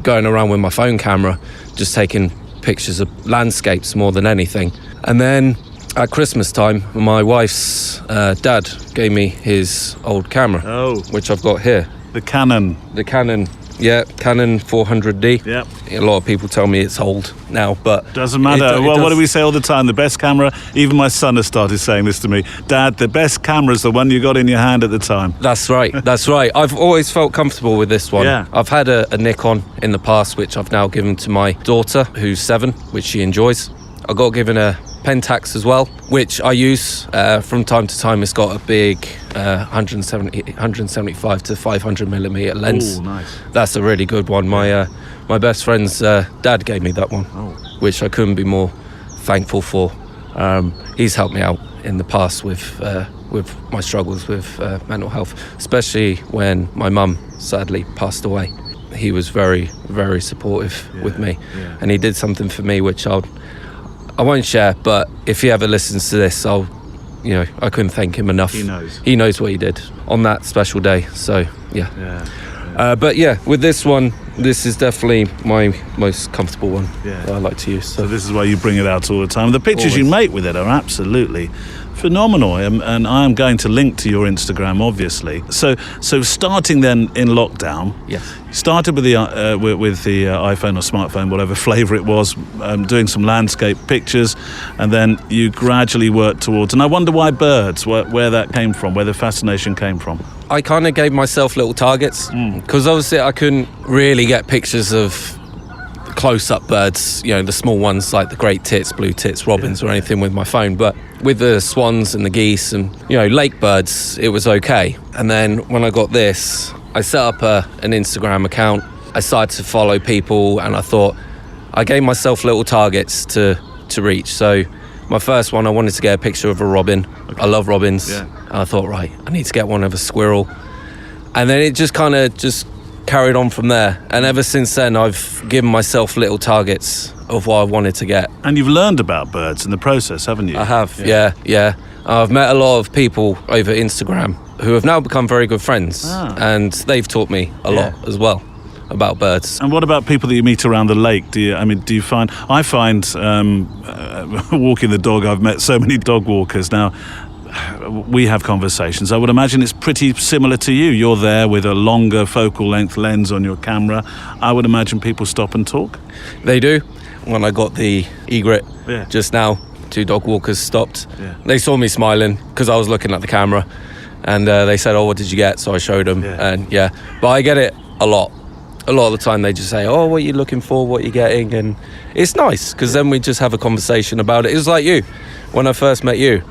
S10: going around with my phone camera, just taking pictures of landscapes more than anything. And then at Christmas time, my wife's dad gave me his old camera, which I've got here.
S2: The Canon.
S10: Canon 400D.
S2: Yeah.
S10: A lot of people tell me it's old now, but
S2: doesn't matter. What do we say all the time? The best camera. Even my son has started saying this to me. Dad, the best camera is the one you got in your hand at the time.
S10: That's right. I've always felt comfortable with this one.
S2: Yeah.
S10: I've had a Nikon in the past, which I've now given to my daughter, who's 7, which she enjoys. I got given a Pentax as well, which I use from time to time. It's got a big 175 to 500 millimeter lens.
S2: Oh, nice.
S10: That's a really good one. My best friend's dad gave me that one, which I couldn't be more thankful for. He's helped me out in the past with my struggles with mental health, especially when my mum sadly passed away. He was very, very supportive with me, and he did something for me which I won't share, but if he ever listens to this, I couldn't thank him enough.
S2: He knows.
S10: He knows what he did on that special day. So, yeah. But yeah, with this one, this is definitely my most comfortable one that I like to use.
S2: So this is why you bring it out all the time. The pictures
S10: Always.
S2: you make with it are absolutely phenomenal, and I am going to link to your Instagram, obviously. So starting then in lockdown,
S10: yes,
S2: you started with the iPhone or smartphone, whatever flavour it was, doing some landscape pictures, and then you gradually worked towards. And I wonder why birds, where that came from, where the fascination came from.
S10: I kind of gave myself little targets because obviously I couldn't really get pictures of close-up birds, the small ones like the great tits, blue tits, robins or anything with my phone. But with the swans and the geese and, lake birds, it was okay. And then when I got this, I set up an Instagram account. I started to follow people, and I thought I gave myself little targets to reach. So my first one, I wanted to get a picture of a robin. Okay. I love robins. Yeah. And I thought, right, I need to get one of a squirrel. And then it just kind of carried on from there. And ever since then, I've given myself little targets of what I wanted to get.
S2: And you've learned about birds in the process, haven't you?
S10: I have, yeah. I've met a lot of people over Instagram who have now become very good friends. And they've taught me a lot as well about birds.
S2: And what about people that you meet around the lake? Do you find... I find walking the dog, I've met so many dog walkers now. We have conversations. I would imagine it's pretty similar to you. You're there with a longer focal length lens on your camera. I would imagine people stop and talk.
S10: They do. When I got the egret just now, 2 dog walkers stopped. Yeah. They saw me smiling because I was looking at the camera, and they said, "Oh, what did you get?" So I showed them, and But I get it a lot. A lot of the time they just say, "Oh, what are you looking for? What are you getting?" And it's nice because then we just have a conversation about it. It was like you. When I first met you,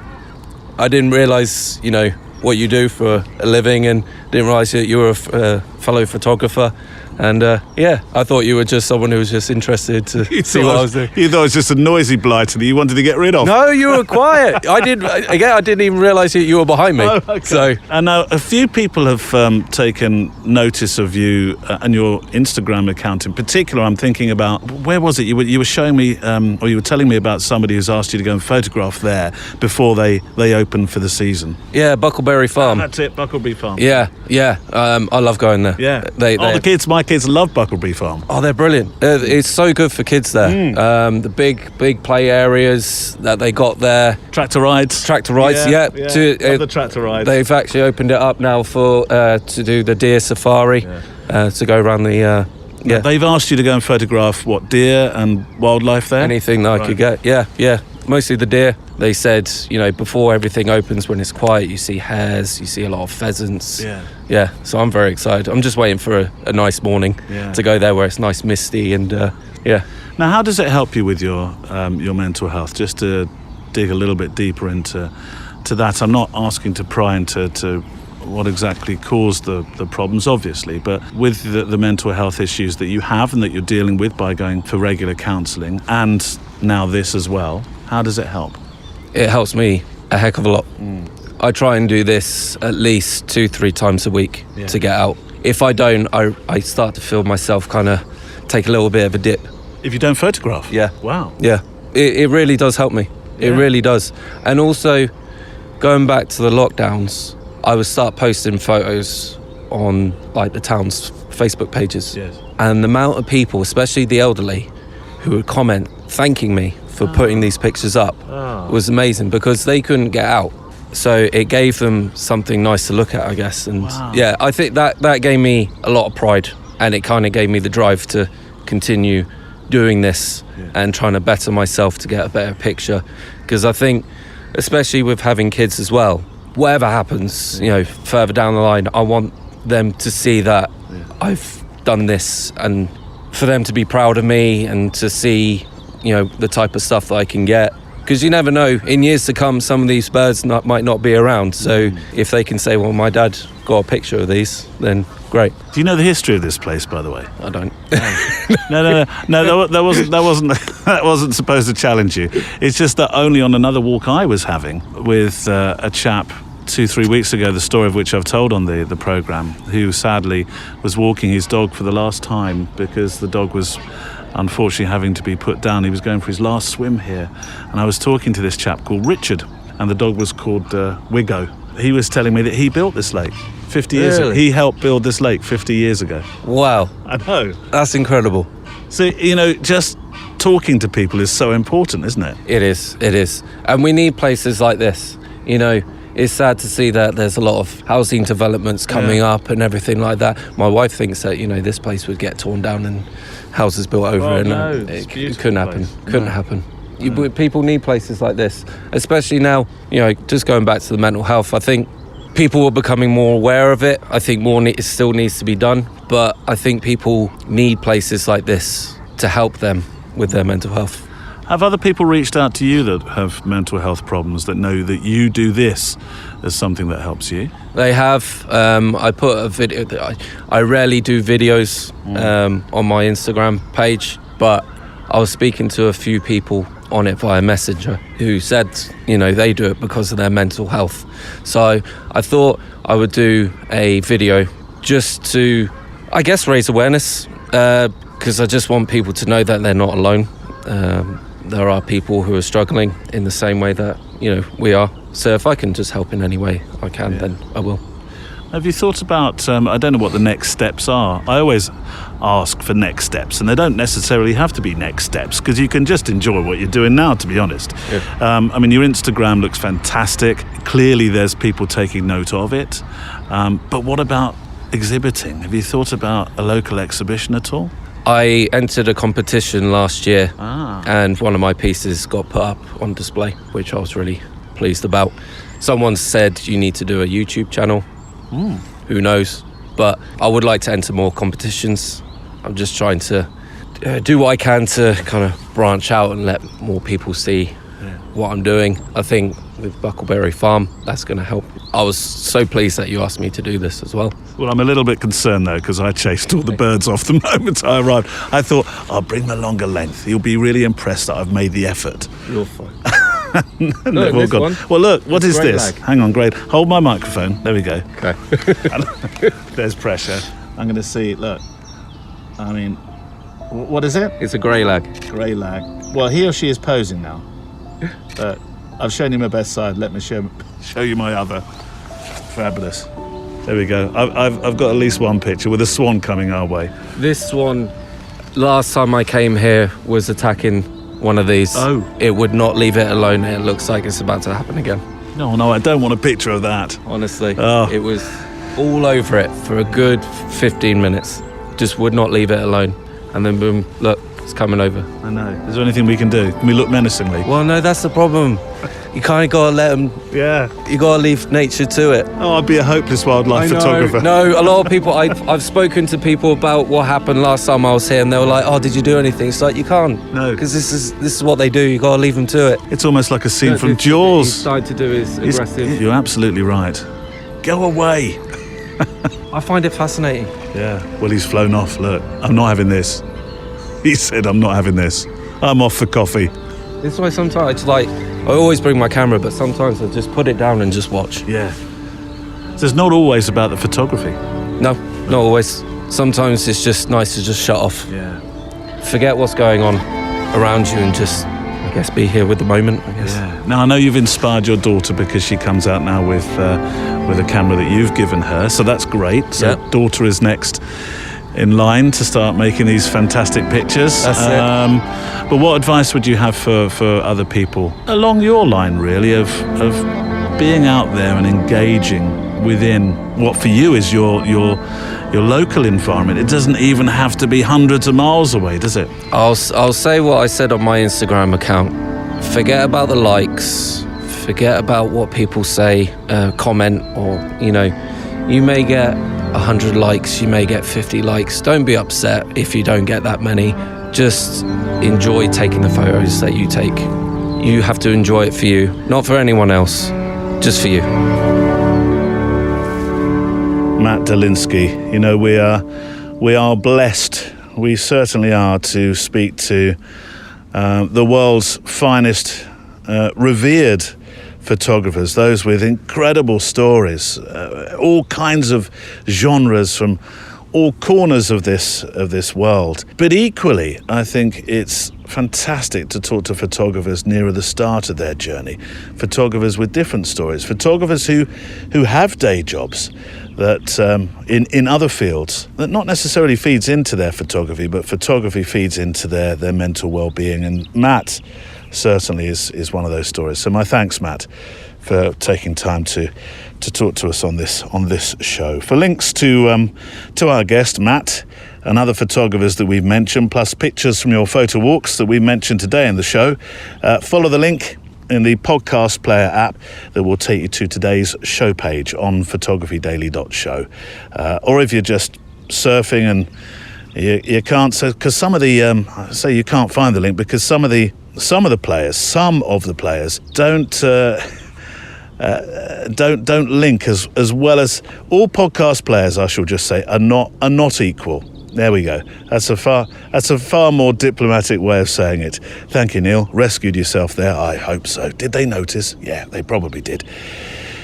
S10: I didn't realise, what you do for a living, and didn't realise that you were a fellow photographer. And I thought you were just someone who was just interested to see what I was doing.
S2: You thought it was just a noisy blighter that you wanted to get rid of.
S10: No, you were quiet. I didn't even realise that you were behind me.
S2: Oh, okay. So, and now a few people have taken notice of you and your Instagram account in particular. I'm thinking about, where was it? You were showing me, or you were telling me about somebody who's asked you to go and photograph there before they open for the season.
S10: Yeah, Buckleberry Farm.
S2: That's it, Buckleberry Farm.
S10: Yeah. I love going there.
S2: Yeah. My kids love Buckleberry Farm.
S10: Oh, they're brilliant. It's so good for kids there. The big play areas that they got there.
S2: Tractor rides.
S10: Yeah.
S2: Love the tractor rides.
S10: They've actually opened it up now for to do the deer safari, to go around the...
S2: They've asked you to go and photograph, deer and wildlife there?
S10: Anything that I could get, yeah. Mostly the deer. They said, before everything opens, when it's quiet, you see hares, you see a lot of pheasants. Yeah, so I'm very excited. I'm just waiting for a nice morning to go there where it's nice, misty, and
S2: Now, how does it help you with your mental health? Just to dig a little bit deeper into that. I'm not asking to pry into what exactly caused the problems, obviously, but with the mental health issues that you have and that you're dealing with by going for regular counselling, and now this as well, how does it help?
S10: It helps me a heck of a lot. I try and do this at least 2-3 times a week to get out. If I don't, I start to feel myself kind of take a little bit of a dip.
S2: If you don't photograph?
S10: Yeah.
S2: Wow.
S10: Yeah. It really does help me. It really does. And also, going back to the lockdowns, I would start posting photos on the town's Facebook pages. Yes. And the amount of people, especially the elderly, who would comment thanking me for putting these pictures up was amazing, because they couldn't get out. So it gave them something nice to look at, I guess. And I think that gave me a lot of pride, and it kind of gave me the drive to continue doing this and trying to better myself to get a better picture. Because I think, especially with having kids as well, whatever happens, further down the line, I want them to see that I've done this, and for them to be proud of me and to see, the type of stuff that I can get. Because you never know, in years to come, some of these birds might not be around. So if they can say, well, my dad got a picture of these, then great.
S2: Do you know the history of this place, by the way?
S10: I don't.
S2: No, that wasn't supposed to challenge you. It's just that only on another walk I was having with a chap 2-3 weeks ago, the story of which I've told on the programme, who sadly was walking his dog for the last time because the dog was unfortunately having to be put down. He was going for his last swim here, and I was talking to this chap called Richard, and the dog was called Wiggo. he was telling me that he built this lake 50 years ago. He helped build this lake 50 years ago.
S10: Wow.
S2: I know.
S10: That's incredible.
S2: So, just talking to people is so important, isn't it?
S10: It is. And we need places like this. It's sad to see that there's a lot of housing developments coming up and everything like that. My wife thinks that, this place would get torn down and houses built over it.
S2: No,
S10: it couldn't happen. Couldn't happen. People need places like this, especially now, just going back to the mental health. I think people are becoming more aware of it. I think more still needs to be done. But I think people need places like this to help them with their mental health.
S2: Have other people reached out to you that have mental health problems that know that you do this as something that helps you?
S10: They have. I put a video. I rarely do videos on my Instagram page, but I was speaking to a few people on it via Messenger who said, they do it because of their mental health. So I thought I would do a video just to, I guess, raise awareness, because I just want people to know that they're not alone. There are people who are struggling in the same way that, we are. So if I can just help in any way I can, then I will.
S2: Have you thought about, I don't know what the next steps are. I always ask for next steps, and they don't necessarily have to be next steps, because you can just enjoy what you're doing now, to be honest.
S10: Yeah.
S2: Your Instagram looks fantastic. Clearly there's people taking note of it. But what about exhibiting? Have you thought about a local exhibition at all?
S10: I entered a competition last year, and one of my pieces got put up on display, which I was really pleased about. Someone said you need to do a YouTube channel. Who knows? But I would like to enter more competitions. I'm just trying to do what I can to kind of branch out and let more people see what I'm doing. I think with Buckleberry Farm, that's going to help. I was so pleased that you asked me to do this as well.
S2: Well, I'm a little bit concerned, though, because I chased all the birds off the moment I arrived. I thought, I'll bring the longer length. He'll be really impressed that I've made the effort.
S10: You're fine.
S2: No,
S10: this one.
S2: Well, look, what is this?
S10: Lag.
S2: Hang on, great. Hold my microphone. There we go.
S10: Okay.
S2: There's pressure. I'm going to see, look. What is it?
S10: It's a grey lag.
S2: Grey lag. Well, he or she is posing now. But I've shown you my best side. Let me show you my other. Fabulous. There we go. I've got at least one picture with a swan coming our way.
S10: This one, last time I came here, was attacking one of these.
S2: Oh.
S10: It would not leave it alone. It looks like it's about to happen again.
S2: No, I don't want a picture of that.
S10: Honestly,
S2: Oh.
S10: It was all over it for a good 15 minutes. Just would not leave it alone. And then boom, look, it's coming over.
S2: I know. Is there anything we can do? Can we look menacingly?
S10: Well, no, that's the problem. You kind of got to let them...
S2: Yeah.
S10: You got to leave nature to it.
S2: Oh, I'd be a hopeless wildlife photographer.
S10: No, a lot of people... I've spoken to people about what happened last time I was here, and they were like, "Oh, did you do anything?" It's like, you can't.
S2: No.
S10: Because this is what they do. You got to leave them to it.
S2: It's almost like a scene
S10: No,
S2: from
S10: this-
S2: Jaws.
S10: He's starting to do is aggressive.
S2: You're absolutely right. Go away.
S10: I find it fascinating.
S2: Yeah. Well, he's flown off. Look, I'm not having this. He said, I'm not having this. I'm off for coffee.
S10: That's why sometimes it's like, I always bring my camera, but sometimes I just put it down and just watch.
S2: Yeah. So it's not always about the photography.
S10: No, not always. Sometimes it's just nice to just shut off.
S2: Yeah.
S10: Forget what's going on around you and just, I guess, be here with the moment, I guess.
S2: Yeah. Now, I know you've inspired your daughter because she comes out now with a camera that you've given her. So that's great. So
S10: Yep.
S2: daughter is next in line to start making these fantastic pictures.
S10: That's it.
S2: But what advice would you have for other people along your line, really, of being out there and engaging within what for you is your local environment? It doesn't even have to be hundreds of miles away, does it?
S10: I'll say what I said on my Instagram account. Forget about the likes. Forget about what people say, comment, or, you may get 100 likes, you may get 50 likes. Don't be upset if you don't get that many. Just enjoy taking the photos that you take. You have to enjoy it for you, not for anyone else, just for you.
S2: Matt Dolinsky, we are blessed. We certainly are to speak to the world's finest, revered photographers, those with incredible stories, all kinds of genres, from all corners of this world. But equally, I think it's fantastic to talk to photographers nearer the start of their journey, photographers with different stories, photographers who have day jobs that in other fields that not necessarily feeds into their photography, but photography feeds into their mental well-being. And Matt certainly is one of those stories. So my thanks, Matt, for taking time to talk to us on this show. For links to our guest Matt and other photographers that we've mentioned, plus pictures from your photo walks that we mentioned today in the show, follow the link in the podcast player app that will take you to today's show page on photographydaily.show. Or if you're just surfing and you can't, because some of the say you can't find the link because some of the players don't link as well as all podcast players, I shall just say, are not equal. There we go. That's a far more diplomatic way of saying it. Thank you, Neil. Rescued yourself there. I hope so. Did they notice? Yeah, they probably did.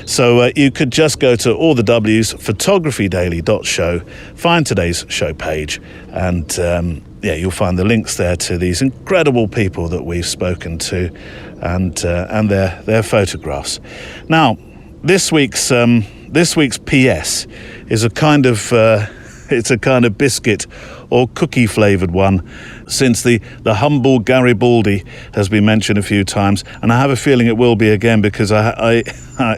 S2: So you could just go to all the W's, photographydaily.show, find today's show page, and you'll find the links there to these incredible people that we've spoken to, and their photographs. Now, this week's PS is a kind of biscuit or cookie flavoured one, since the humble Garibaldi has been mentioned a few times, and I have a feeling it will be again, because I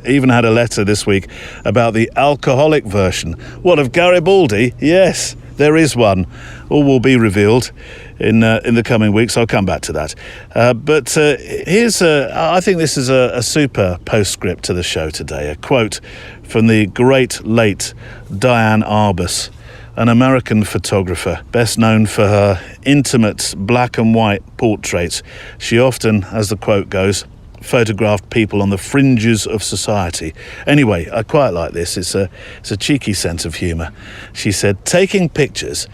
S2: even had a letter this week about the alcoholic version. What, of Garibaldi? Yes, there is one. All will be revealed in the coming weeks. I'll come back to that. But here's I think this is a super postscript to the show today. A quote from the great late Diane Arbus, an American photographer, best known for her intimate black and white portraits. She often, as the quote goes, photographed people on the fringes of society. Anyway, I quite like this. It's a cheeky sense of humour. She said, "Taking pictures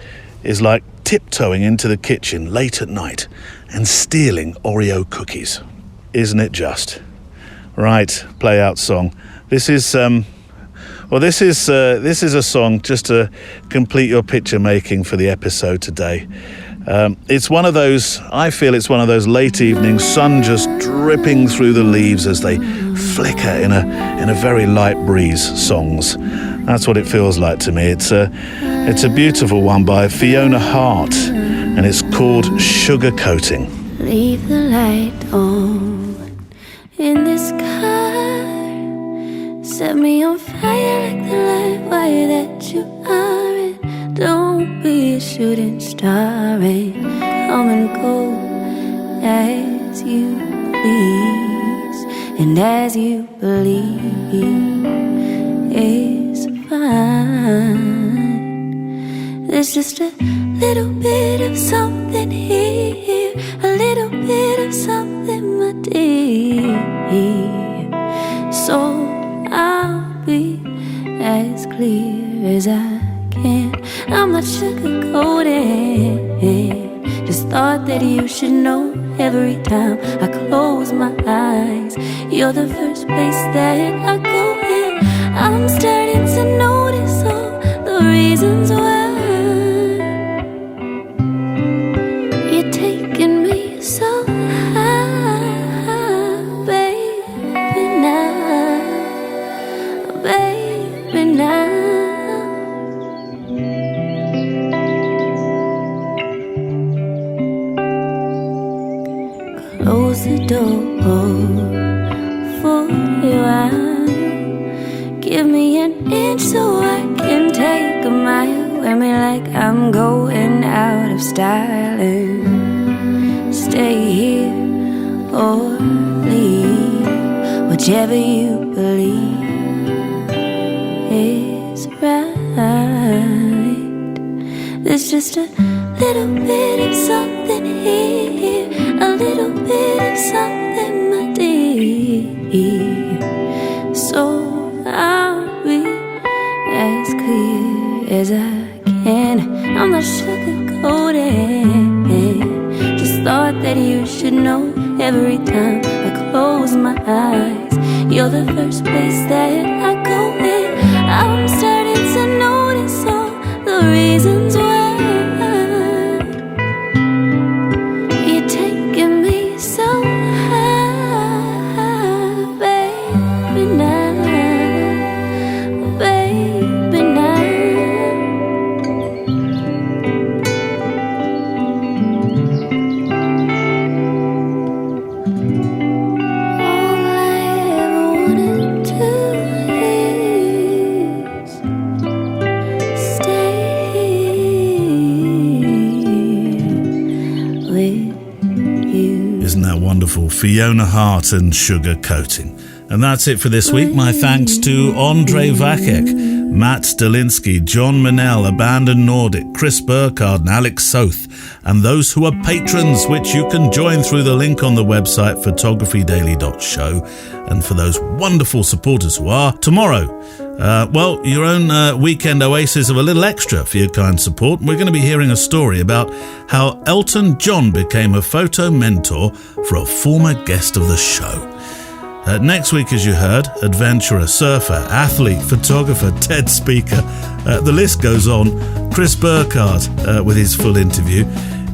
S2: is like tiptoeing into the kitchen late at night and stealing Oreo cookies." Isn't it just? Right, play out song. This is a song just to complete your picture making for the episode today. It's one of those, I feel it's one of those late evening, sun just dripping through the leaves as they flicker in a very light breeze songs. That's what it feels like to me. It's a beautiful one by Fiona Hart, and it's called Sugar Coating.
S11: Leave the light on in this car. Set me on fire like the light wire that you are. And don't be a shooting star. And come and go as you please, and as you believe is fine. There's just a little bit of something here, a little bit of something, my dear. So I'll be as clear as I can. I'm not sugarcoating, just thought that you should know every time I close my eyes. You're the first place that I go in. I'm starting to notice all the reasons why you're taking me so high, baby, now. Close the door for a while. Give me an inch so I can take a mile. Wear me like I'm going out of style, and stay here or leave, whichever you believe is right. There's just a little bit of something here, a little bit of something, my dear. So I'll be as clear as I can. I'm not sugarcoating, just thought that you should know every time I close my eyes. You're the first place that I go in. I'm starting to notice all the the reasons why you're taking me so high, baby, now, baby, now. All I ever wanted to is stay here with you.
S8: Isn't that wonderful? Fiona Hart and Sugar Coating. And that's it for this week. My thanks to Andre Vacek, Matt Stalinsky, John Manel, Abandoned Nordic, Chris Burkard and Alex Soth, and those who are patrons, which you can join through the link on the website photographydaily.show. And for those wonderful supporters who are, tomorrow, your own weekend oasis of a little extra for your kind support. We're going to be hearing a story about how Elton John became a photo mentor for a former guest of the show. Next week, as you heard, adventurer, surfer, athlete, photographer, TED speaker. The list goes on. Chris Burkard with his full interview.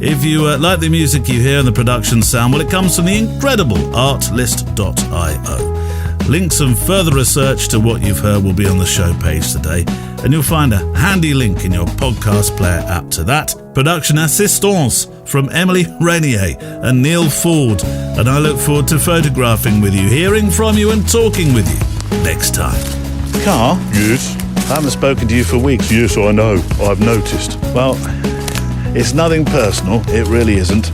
S8: If you like the music you hear and the production sound, well, it comes from the incredible artlist.io. Links and further research to what you've heard will be on the show page today, and you'll find a handy link in your podcast player app to that. Production assistance from Emily Renier and Neil Ford, and I look forward to photographing with you, hearing from you and talking with you next time.
S2: Carl?
S12: Yes?
S2: I haven't spoken to you for weeks.
S12: Yes, I know. I've noticed.
S2: Well, it's nothing personal, it really isn't.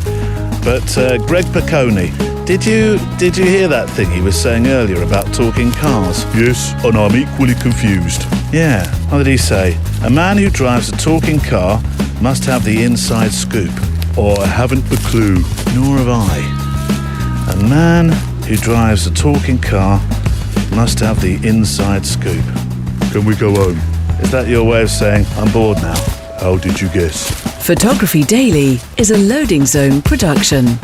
S2: But Greg Piccone, did you hear that thing he was saying earlier about talking cars?
S12: Yes, and I'm equally confused.
S2: Yeah, what did he say? A man who drives a talking car must have the inside scoop.
S12: I haven't a clue.
S2: Nor have I. A man who drives a talking car must have the inside scoop.
S12: Can we go home?
S2: Is that your way of saying I'm bored now?
S12: How did you guess?
S1: Photography Daily is a Loading Zone production.